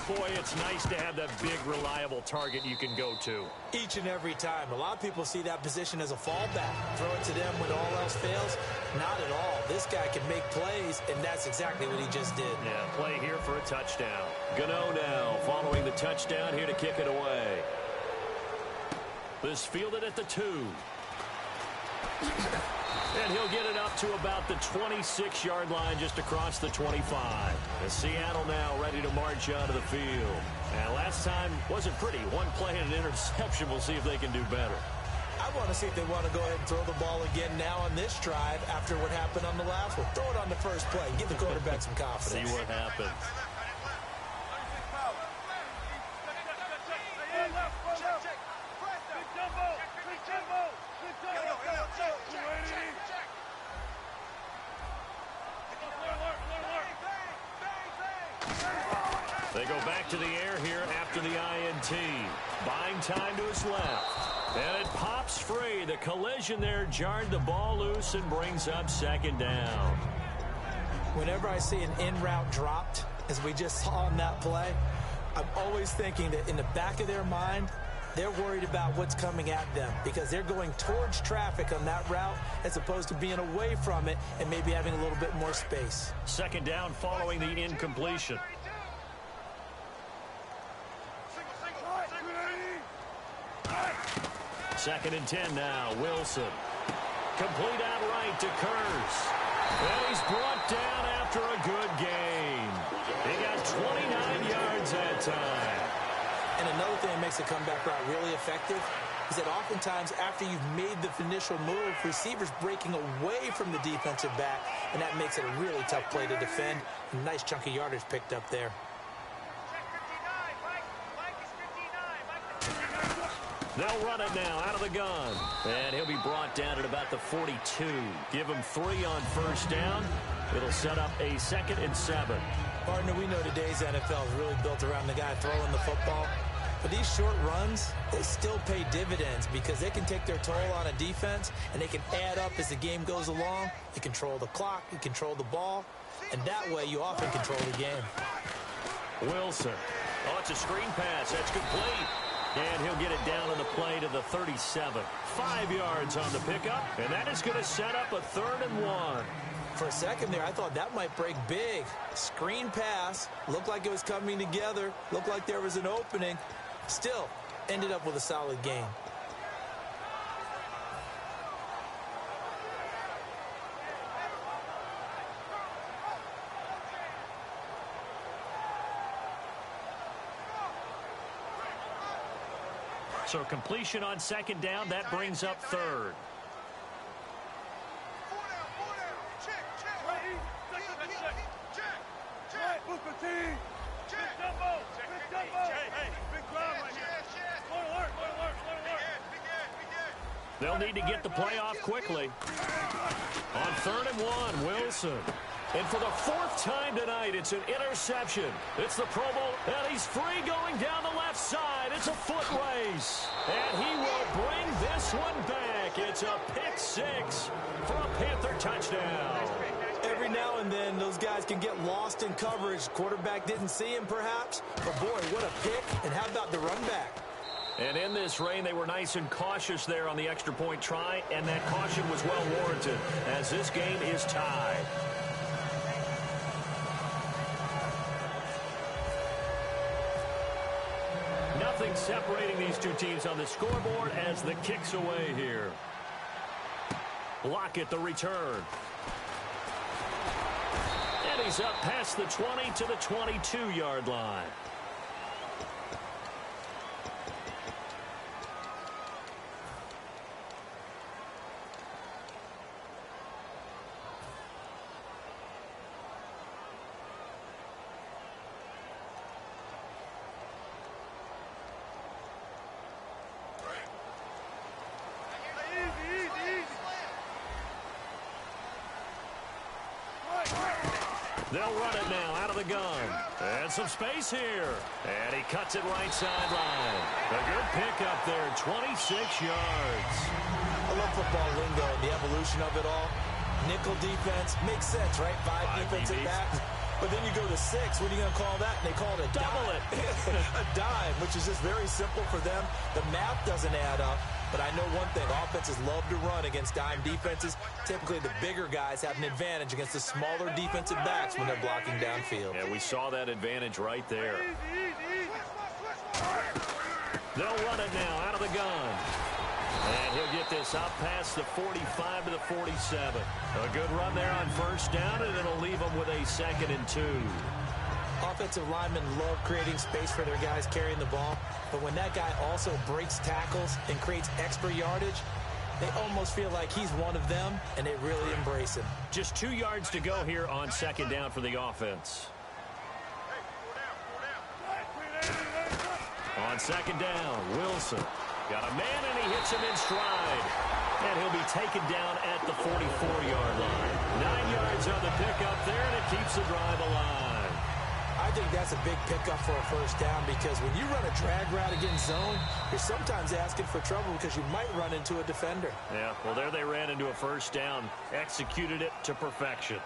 Boy, it's nice to have that big, reliable target you can go to. Each and every time. A lot of people see that position as a fallback. Throw it to them when all else fails. Not at all. This guy can make plays, and that's exactly what he just did. Yeah, play here for a touchdown. Gano now following the touchdown here to kick it away. This fielded at the 2. And he'll get it up to about the 26-yard line just across the 25. And Seattle now ready to march onto the field. And last time wasn't pretty. One play and an interception. We'll see if they can do better. I want to see if they want to go ahead and throw the ball again now on this drive after what happened on the last one. Throw it on the first play. Give the quarterback some confidence. See what happens. They go back to the air here after the INT. Buying time to his left. And it pops free. The collision there jarred the ball loose and brings up 2nd down. Whenever I see an in-route dropped, as we just saw on that play, I'm always thinking that in the back of their mind, they're worried about what's coming at them because they're going towards traffic on that route as opposed to being away from it and maybe having a little bit more space. 2nd down following the incompletion. 2nd and 10 now. Wilson. Complete outright to Kurz. And he's brought down after a good game. He got 29 yards that time. And another thing that makes the comeback route really effective is that oftentimes after you've made the initial move, receivers breaking away from the defensive back, and that makes it a really tough play to defend. A nice chunk of yardage picked up there. They'll run it now out of the gun. And he'll be brought down at about the 42. Give him 3 on 1st down. It'll set up a 2nd and 7. Partner, we know today's NFL is really built around the guy throwing the football. But these short runs, they still pay dividends because they can take their toll on a defense and they can add up as the game goes along. You control the clock, you control the ball, and that way you often control the game. Wilson. Oh, it's a screen pass. That's complete. And he'll get it down on the play to the 37. 5 yards on the pickup, and that is going to set up a 3rd and 1. For a second there, I thought that might break big. Screen pass, looked like it was coming together, looked like there was an opening. Still, ended up with a solid game. So completion on 2nd down, that brings up 3rd. They'll need to get the play off quickly. On 3rd and 1, Wilson. And for the 4th time tonight, it's an interception. It's the Pro Bowl, and he's free going down the left side. It's a foot race. And he will bring this one back. It's a pick 6 for a Panther touchdown. Every now and then, those guys can get lost in coverage. Quarterback didn't see him, perhaps. But, boy, what a pick. And how about the run back? And in this rain, they were nice and cautious there on the extra point try, and that caution was well warranted as this game is tied. Nothing separating these two teams on the scoreboard as the kick's away here. Lockett the return. And he's up past the 20 to the 22-yard line. They'll run it now out of the gun. And some space here. And he cuts it right sideline. A good pickup there, 26 yards. I love football lingo and the evolution of it all. Nickel defense makes sense, right? Five defensive backs. But then you go to 6. What are you going to call that? And they call it a double dime. A dime, which is just very simple for them. The math doesn't add up. But I know one thing. Offenses love to run against dime defenses. Typically, the bigger guys have an advantage against the smaller defensive backs when they're blocking downfield. Yeah, we saw that advantage right there. They'll run it now out of the gun. And he'll get this up past the 45 to the 47. A good run there on first down, and it'll leave them with a 2nd and 2. Offensive linemen love creating space for their guys carrying the ball, but when that guy also breaks tackles and creates extra yardage, they almost feel like he's one of them, and they really embrace him. Just 2 yards to go here on 2nd down for the offense. On 2nd down, Wilson. Got a man, and he hits him in stride. And he'll be taken down at the 44-yard line. 9 yards on the pickup there, and it keeps the drive alive. I think that's a big pickup for a first down because when you run a drag route against zone, you're sometimes asking for trouble because you might run into a defender. Yeah, well, there they ran into a first down. Executed it to perfection.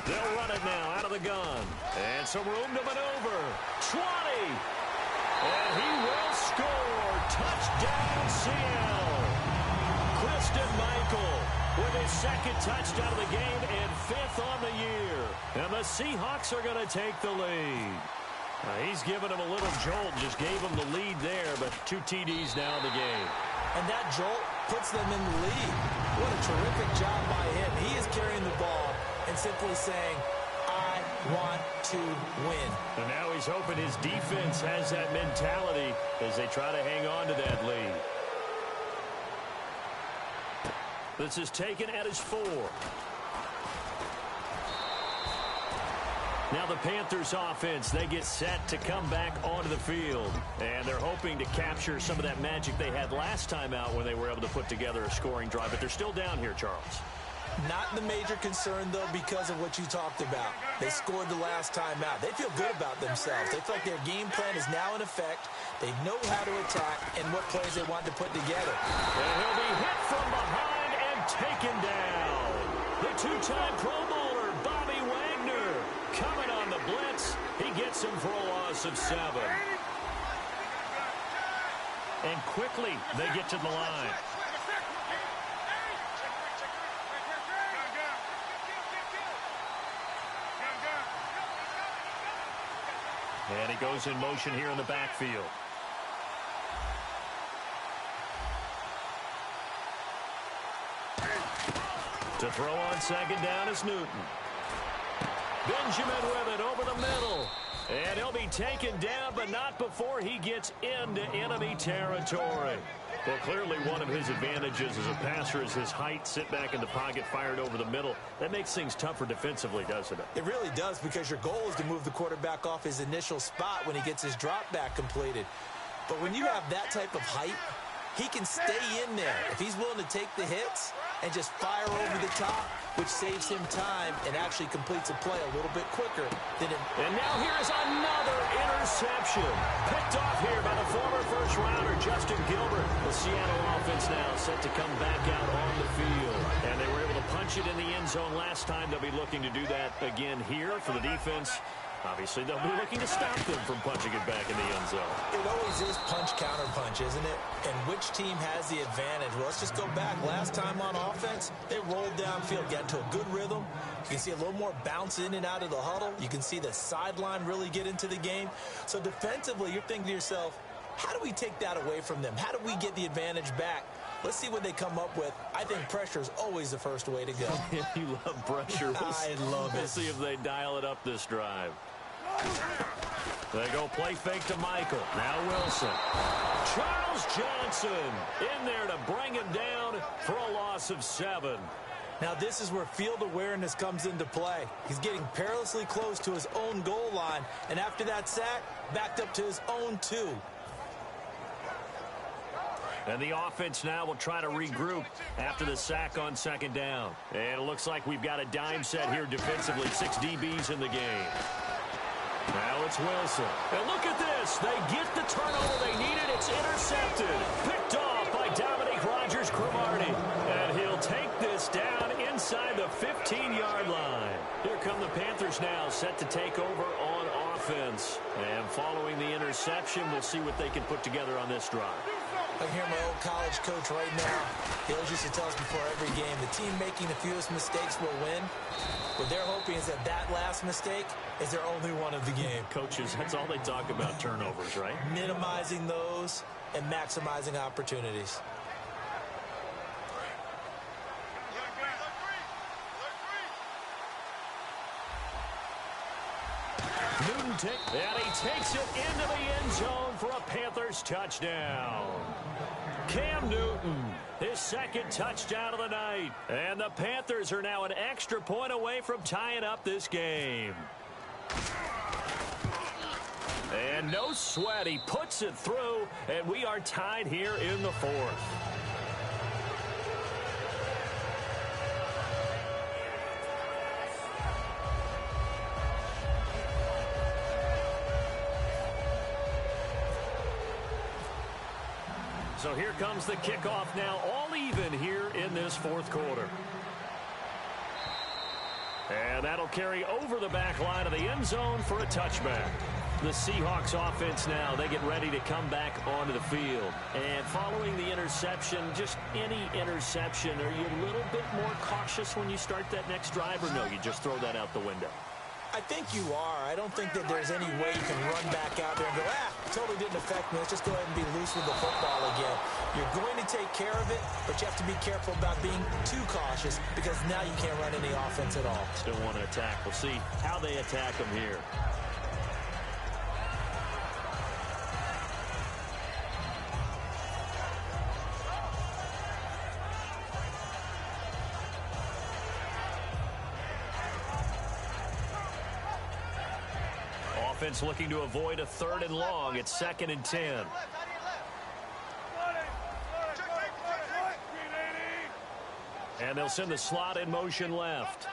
They'll run it now out of the gun. And some room to maneuver. 20. And he will score. Touchdown, Seattle. Christine Michael with his 2nd touchdown of the game and 5th on the year. And the Seahawks are going to take the lead. He's given him a little jolt. Just gave him the lead there, but 2 TDs now in the game. And that jolt puts them in the lead. What a terrific job by him. He is carrying the ball and simply saying, I want to win. And now he's hoping his defense has that mentality as they try to hang on to that lead. This is taken at his 4. Now the Panthers offense, they get set to come back onto the field. And they're hoping to capture some of that magic they had last time out when they were able to put together a scoring drive. But they're still down here, Charles. Not the major concern, though, because of what you talked about. They scored the last time out. They feel good about themselves. They feel like their game plan is now in effect. They know how to attack and what plays they want to put together. And he'll be hit from behind and taken down. The 2-time Pro Bowler, Bobby Wagner, coming on the blitz. He gets him for a loss of 7. And quickly, they get to the line. And he goes in motion here in the backfield. To throw on 2nd down is Newton. Benjamin with it over the middle. And he'll be taken down, but not before he gets into enemy territory. Well, clearly one of his advantages as a passer is his height. Sit back in the pocket, fired over the middle. That makes things tougher defensively, doesn't it? It really does, because your goal is to move the quarterback off his initial spot when he gets his drop back completed. But when you have that type of height, he can stay in there if he's willing to take the hits and just fire over the top, which saves him time and actually completes a play a little bit quicker than it. And now here's another interception. Picked off here by the former first-rounder, Justin Gilbert. The Seattle offense now set to come back out on the field. And they were able to punch it in the end zone last time. They'll be looking to do that again here for the defense. Obviously, they'll be looking to stop them from punching it back in the end zone. It always is punch-counter-punch, isn't it? And which team has the advantage? Well, let's just go back. Last time on offense, they rolled downfield, got into a good rhythm. You can see a little more bounce in and out of the huddle. You can see the sideline really get into the game. So defensively, you're thinking to yourself, how do we take that away from them? How do we get the advantage back? Let's see what they come up with. I think pressure is always the first way to go. You love pressure. I love it. We'll see if they dial it up this drive. They go play fake to Michael. Now Wilson. Charles Johnson in there to bring him down for a loss of 7. Now this is where field awareness comes into play. He's getting perilously close to his own goal line, and after that sack, backed up to his own 2. And the offense now will try to regroup after the sack on 2nd down. And it looks like we've got a dime set here defensively. 6 DBs in the game. Now it's Wilson. And look at this. They get the turnover they needed. It's intercepted. Picked off by Dominique Rodgers-Cromartie. And he'll take this down inside the 15-yard line. Here come the Panthers now, set to take over on offense. And following the interception, we'll see what they can put together on this drive. I hear my old college coach right now. He always used to tell us before every game, the team making the fewest mistakes will win. What they're hoping is that last mistake is their only one of the game. Coaches, that's all they talk about, turnovers, right? Minimizing those and maximizing opportunities. Newton and he takes it into the end zone for a Panthers touchdown. Cam Newton, his 2nd touchdown of the night. And the Panthers are now an extra point away from tying up this game. And no sweat, he puts it through, and we are tied here in the 4th. So here comes the kickoff now, all even here in this 4th quarter. And that'll carry over the back line of the end zone for a touchback. The Seahawks offense now, they get ready to come back onto the field. And following the interception, just any interception, are you a little bit more cautious when you start that next drive, or no, you just throw that out the window? I think you are. I don't think that there's any way you can run back out there and go, totally didn't affect me. Let's just go ahead and be loose with the football again. You're going to take care of it, but you have to be careful about being too cautious because now you can't run any offense at all. Still want to attack. We'll see how they attack them here. Offense looking to avoid a 3rd and long. It's 2nd and 10. And they'll send the slot in motion left.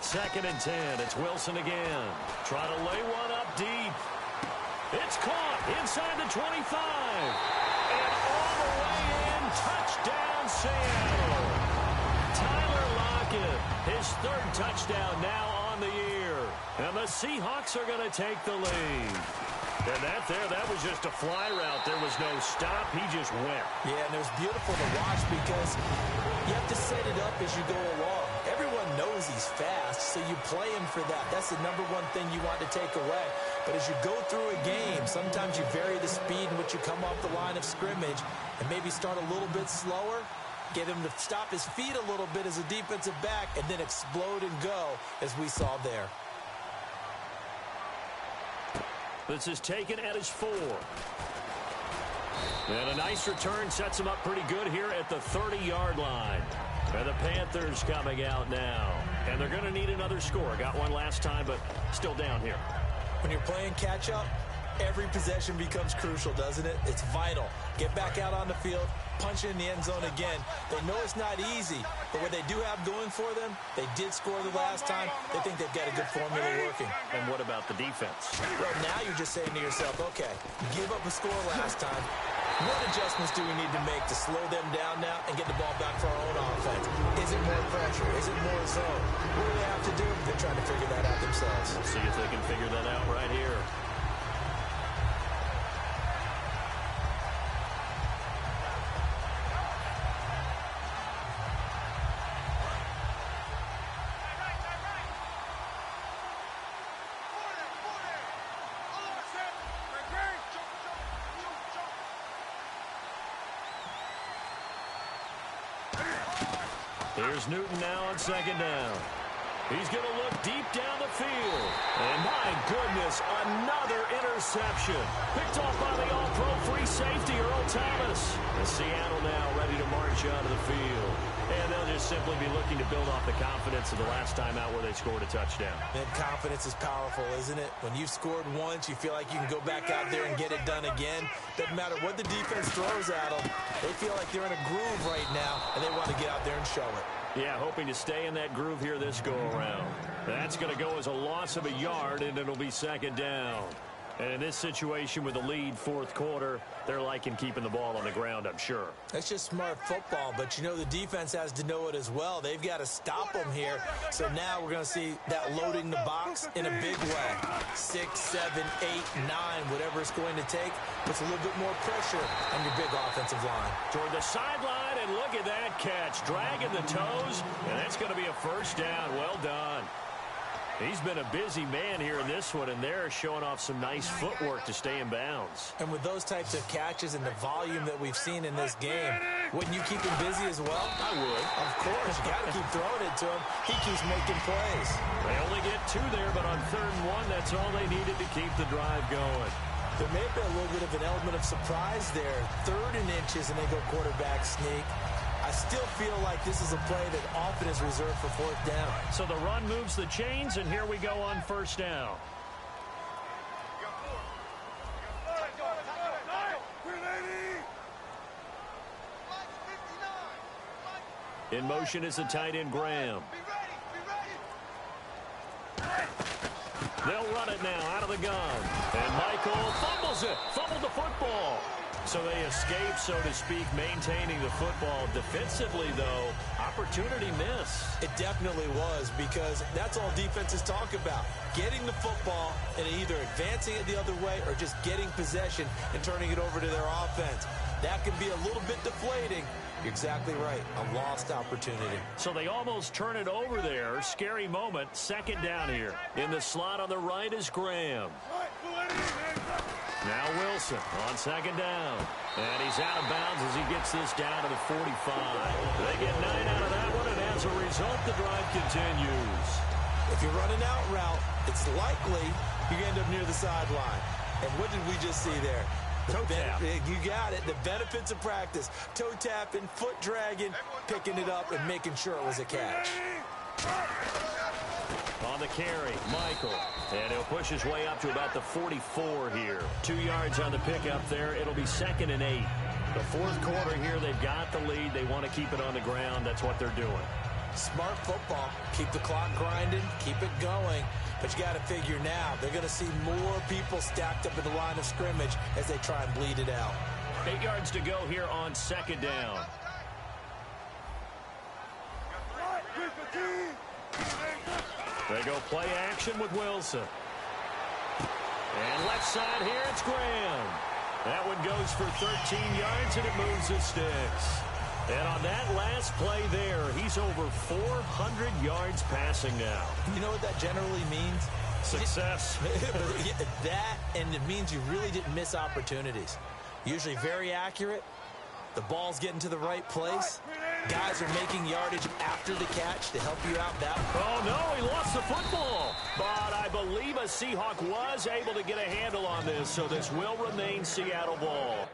2nd and 10. It's Wilson again. Try to lay one up deep. It's caught inside the 25. And all the way in. Touchdown, Seattle. Tyler Lockett, his 3rd touchdown now on the year. And the Seahawks are going to take the lead. And that was just a fly route. There was no stop. He just went. Yeah, and it was beautiful to watch because you have to set it up as you go along. Everyone knows he's fast, so you play him for that. That's the number one thing you want to take away. But as you go through a game, sometimes you vary the speed in which you come off the line of scrimmage and maybe start a little bit slower. Get him to stop his feet a little bit as a defensive back and then explode and go as we saw there. This is taken at his 4. And a nice return sets him up pretty good here at the 30-yard line. And the Panthers coming out now. And they're going to need another score. Got one last time, but still down here. When you're playing catch-up, every possession becomes crucial, doesn't it? It's vital. Get back out on the field, punch it in the end zone again. They know it's not easy, but what they do have going for them, they did score the last time. They think they've got a good formula working. And what about the defense? Well, now you're just saying to yourself, okay, give up a score last time. What adjustments do we need to make to slow them down now and get the ball back for our own offense? Is it more pressure? Is it more zone? What do they have to do? They're trying to figure that out themselves. We'll see if they can figure that out right here. Here's Newton now on 2nd down. He's going to look deep down the field. And my goodness, another interception. Picked off by the all-pro free safety, Earl Thomas. And Seattle now ready to march out of the field. And they'll just simply be looking to build off the confidence of the last time out where they scored a touchdown. And confidence is powerful, isn't it? When you've scored once, you feel like you can go back out there and get it done again. Doesn't matter what the defense throws at them. They feel like they're in a groove right now, and they want to get out there and show it. Yeah, hoping to stay in that groove here this go-around. That's going to go as a loss of a yard, and it'll be second down. And in this situation with the lead fourth quarter, they're liking keeping the ball on the ground, I'm sure. That's just smart football, but you know the defense has to know it as well. They've got to stop them here. So now we're going to see that loading the box in a big way. 6, 7, 8, 9, whatever it's going to take, puts a little bit more pressure on your big offensive line. Toward the sideline, and look at that catch. Dragging the toes, and that's going to be a first down. Well done. He's been a busy man here in this one, and they're showing off some nice footwork to stay in bounds. And with those types of catches and the volume that we've seen in this game, wouldn't you keep him busy as well? I would. Of course. You got to keep throwing it to him. He keeps making plays. They only get 2 there, but on 3rd and 1, that's all they needed to keep the drive going. There may have been a little bit of an element of surprise there. 3rd and inches, and they go quarterback sneak. I still feel like this is a play that often is reserved for 4th down. So the run moves the chains, and here we go on 1st down. In motion is the tight end, Graham. They'll run it now out of the gun. And Michael fumbles it. Fumbled the football. So they escape, so to speak, maintaining the football. Defensively, though, opportunity missed. It definitely was, because that's all defenses talk about. Getting the football and either advancing it the other way or just getting possession and turning it over to their offense. That can be a little bit deflating. You're exactly right. A lost opportunity. So they almost turn it over there. Scary moment. 2nd down here. In the slot on the right is Graham. Now Wilson on 2nd down. And he's out of bounds as he gets this down to the 45. They get 9 out of that one, and as a result, the drive continues. If you're running out route, it's likely you end up near the sideline. And what did we just see there? Toe tap. You got it. The benefits of practice. Toe tapping, foot dragging, picking it up, and making sure it was a catch. On the carry, Michael. And he'll push his way up to about the 44 here. 2 yards on the pickup there. It'll be 2nd and 8. The 4th quarter here, they've got the lead. They want to keep it on the ground. That's what they're doing. Smart football. Keep the clock grinding. Keep it going. But you got to figure now, they're going to see more people stacked up in the line of scrimmage as they try and bleed it out. 8 yards to go here on 2nd down. They go play action with Wilson. And left side here, it's Graham. That one goes for 13 yards, and it moves the sticks. And on that last play there, he's over 400 yards passing now. You know what that generally means? Success. That, and it means you really didn't miss opportunities. Usually very accurate. The ball's getting to the right place. Guys are making yardage after the catch to help you out that. Oh, no, he lost the football. But I believe a Seahawk was able to get a handle on this, so this will remain Seattle ball.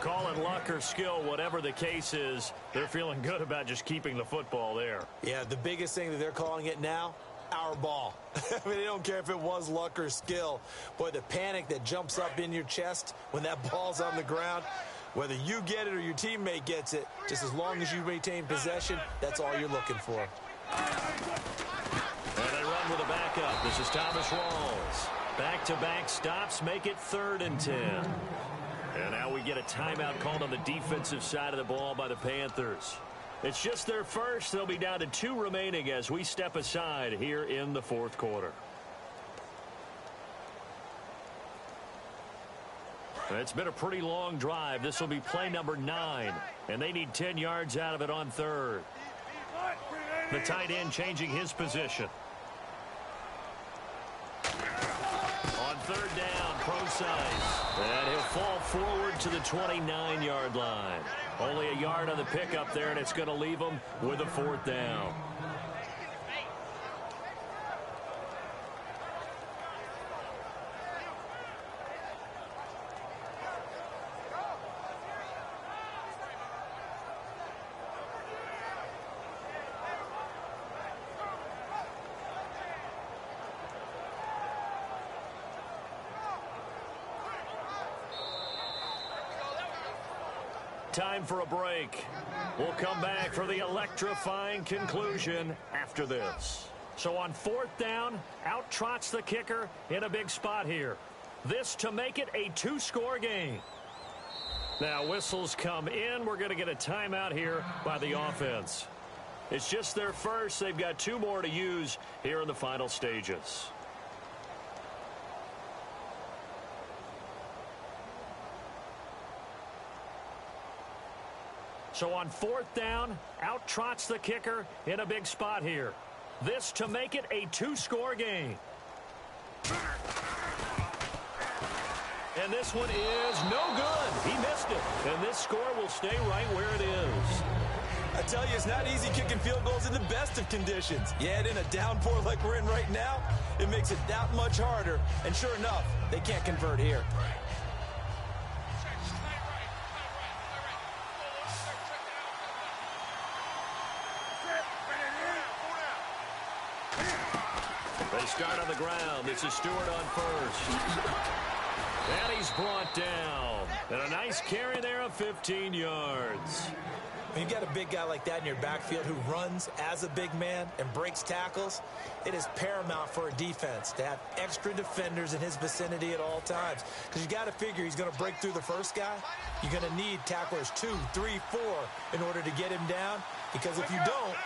Call it luck or skill, whatever the case is, they're feeling good about just keeping the football there. Yeah, the biggest thing that they're calling it now, our ball. I mean, they don't care if it was luck or skill. Boy, the panic that jumps up in your chest when that ball's on the ground, whether you get it or your teammate gets it, just as long as you retain possession, that's all you're looking for. And they run with a back This is Thomas Rawls. Back-to-back stops make it 3rd and 10. And now we get a timeout called on the defensive side of the ball by the Panthers. It's just their first. They'll be down to 2 remaining as we step aside here in the 4th quarter. It's been a pretty long drive. This will be play number 9. And they need 10 yards out of it on 3rd. The tight end changing his position. On 3rd down, Prosise. And he'll fall forward to the 29-yard line. Only a yard on the pickup there, and it's going to leave him with a 4th down. Time for a break. We'll come back for the electrifying conclusion after this. So on 4th down, out trots the kicker in a big spot here. This to make it a 2-score game. Now whistles come in. We're going to get a timeout here by the offense. It's just their first. They've got 2 more to use here in the final stages. So on 4th down, out trots the kicker in a big spot here. This to make it a 2-score game. And this one is no good. He missed it. And this score will stay right where it is. I tell you, it's not easy kicking field goals in the best of conditions. Yet in a downpour like we're in right now, it makes it that much harder. And sure enough, they can't convert here. They start on the ground. This is Stewart on first. And he's brought down. And a nice carry there of 15 yards. When you've got a big guy like that in your backfield who runs as a big man and breaks tackles, it is paramount for a defense to have extra defenders in his vicinity at all times. Because you got to figure he's going to break through the first guy. You're going to need tacklers 2, 3, 4 in order to get him down. Because if you don't,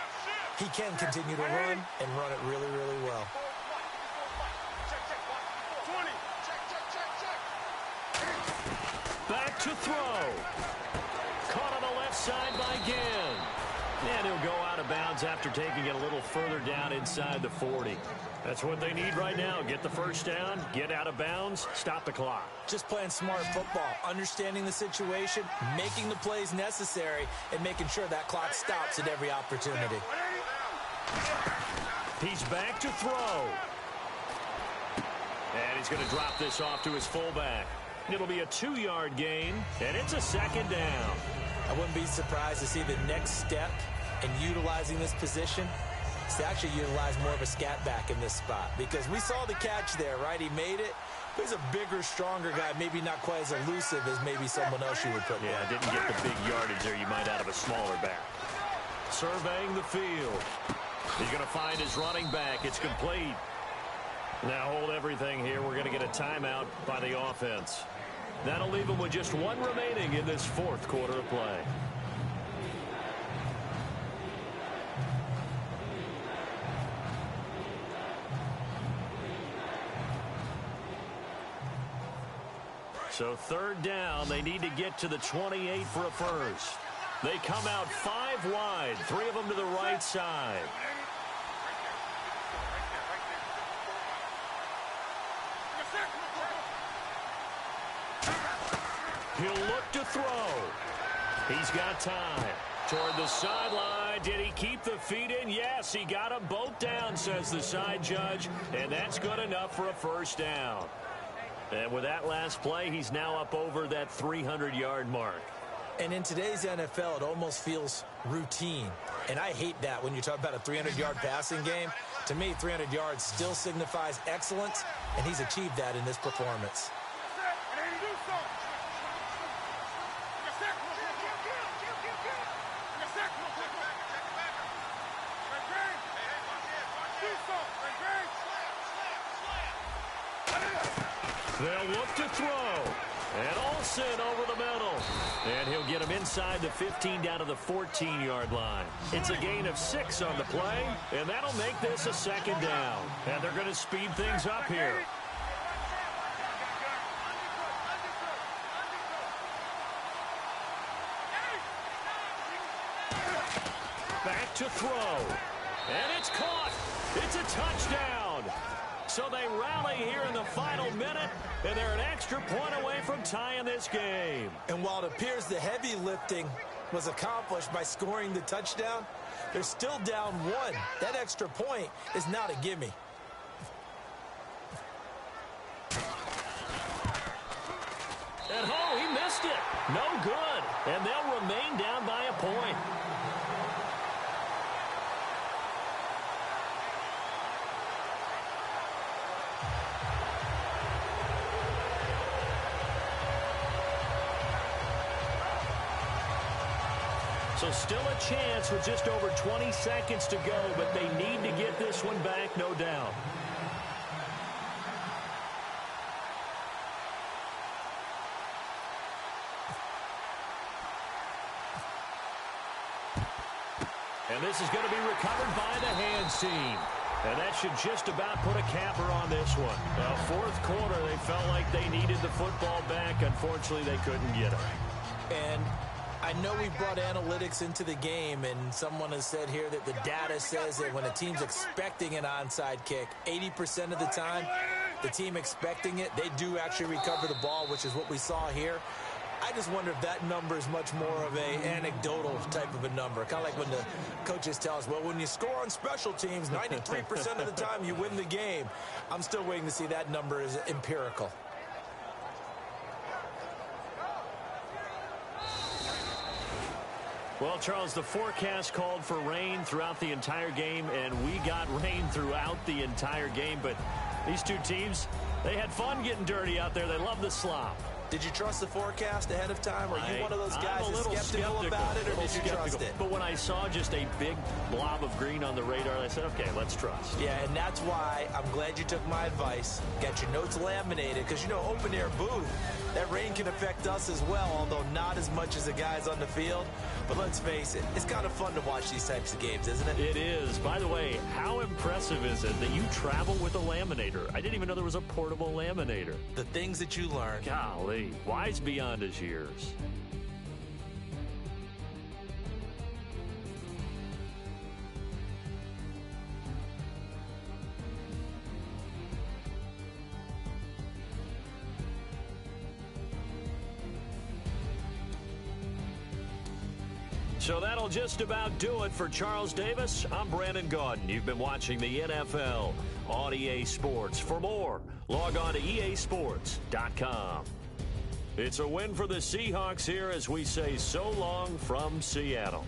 he can continue to run and run it really, really well. Back to throw. Caught on the left side by Ginn. And he'll go out of bounds after taking it a little further down inside the 40. That's what they need right now. Get the first down, get out of bounds, stop the clock. Just playing smart football, understanding the situation, making the plays necessary, and making sure that clock stops at every opportunity. He's back to throw. And he's going to drop this off to his fullback. It'll be a 2-yard gain, and it's a 2nd down. I wouldn't be surprised to see the next step in utilizing this position is to actually utilize more of a scat back in this spot. Because we saw the catch there, right? He made it. But he's a bigger, stronger guy, maybe not quite as elusive as maybe someone else you would put there. Yeah, didn't get the big yardage there you might out of a smaller back. Surveying the field. He's going to find his running back. It's complete. Now hold everything here. We're going to get a timeout by the offense. That'll leave him with just 1 remaining in this 4th quarter of play. So 3rd down, they need to get to the 28 for a first. They come out 5 wide, 3 of them to the right side. He'll look to throw. He's got time. Toward the sideline. Did he keep the feet in? Yes, he got them both down, says the side judge. And that's good enough for a first down. And with that last play, he's now up over that 300-yard mark. And in today's NFL, it almost feels routine. And I hate that when you talk about a 300-yard passing game. To me, 300 yards still signifies excellence, and he's achieved that in this performance. They'll look to throw. And Olsen over the middle. And he'll get him inside the 15 down to the 14-yard line. It's a gain of 6 on the play, and that'll make this a second down. And they're going to speed things up here. Back to throw. And it's caught. It's a touchdown. So they rally here in the final minute, and they're an extra point away from tying this game. And while it appears the heavy lifting was accomplished by scoring the touchdown, they're still down 1. That extra point is not a gimme. And he missed it. No good. And they'll remain down by a point. So still a chance with just over 20 seconds to go, but they need to get this one back, no doubt. And this is going to be recovered by the hands team. And that should just about put a capper on this one. Now, fourth quarter, they felt like they needed the football back. Unfortunately, they couldn't get it. And I know we brought analytics into the game, and someone has said here that the data says that when a team's expecting an onside kick, 80% of the time, the team expecting it, they do actually recover the ball, which is what we saw here. I just wonder if that number is much more of a anecdotal type of a number. Kind of like when the coaches tell us, well, when you score on special teams, 93% of the time you win the game. I'm still waiting to see that number is empirical. Well, Charles, the forecast called for rain throughout the entire game, and we got rain throughout the entire game. But these two teams, they had fun getting dirty out there. They love the slop. Did you trust the forecast ahead of time? Are you one of those guys that's skeptical about it, or did you trust it? But when I saw just a big blob of green on the radar, I said, okay, let's trust. Yeah, and that's why I'm glad you took my advice. Got your notes laminated, because, you know, open-air booth, that rain can affect us as well, although not as much as the guys on the field. But let's face it, it's kind of fun to watch these types of games, isn't it? It is. By the way, how impressive is it that you travel with a laminator? I didn't even know there was a portable laminator. The things that you learn. Golly, wise beyond his years. So that'll just about do it for Charles Davis. I'm Brandon Gaudin. You've been watching the NFL on EA Sports. For more, log on to easports.com. It's a win for the Seahawks here as we say so long from Seattle.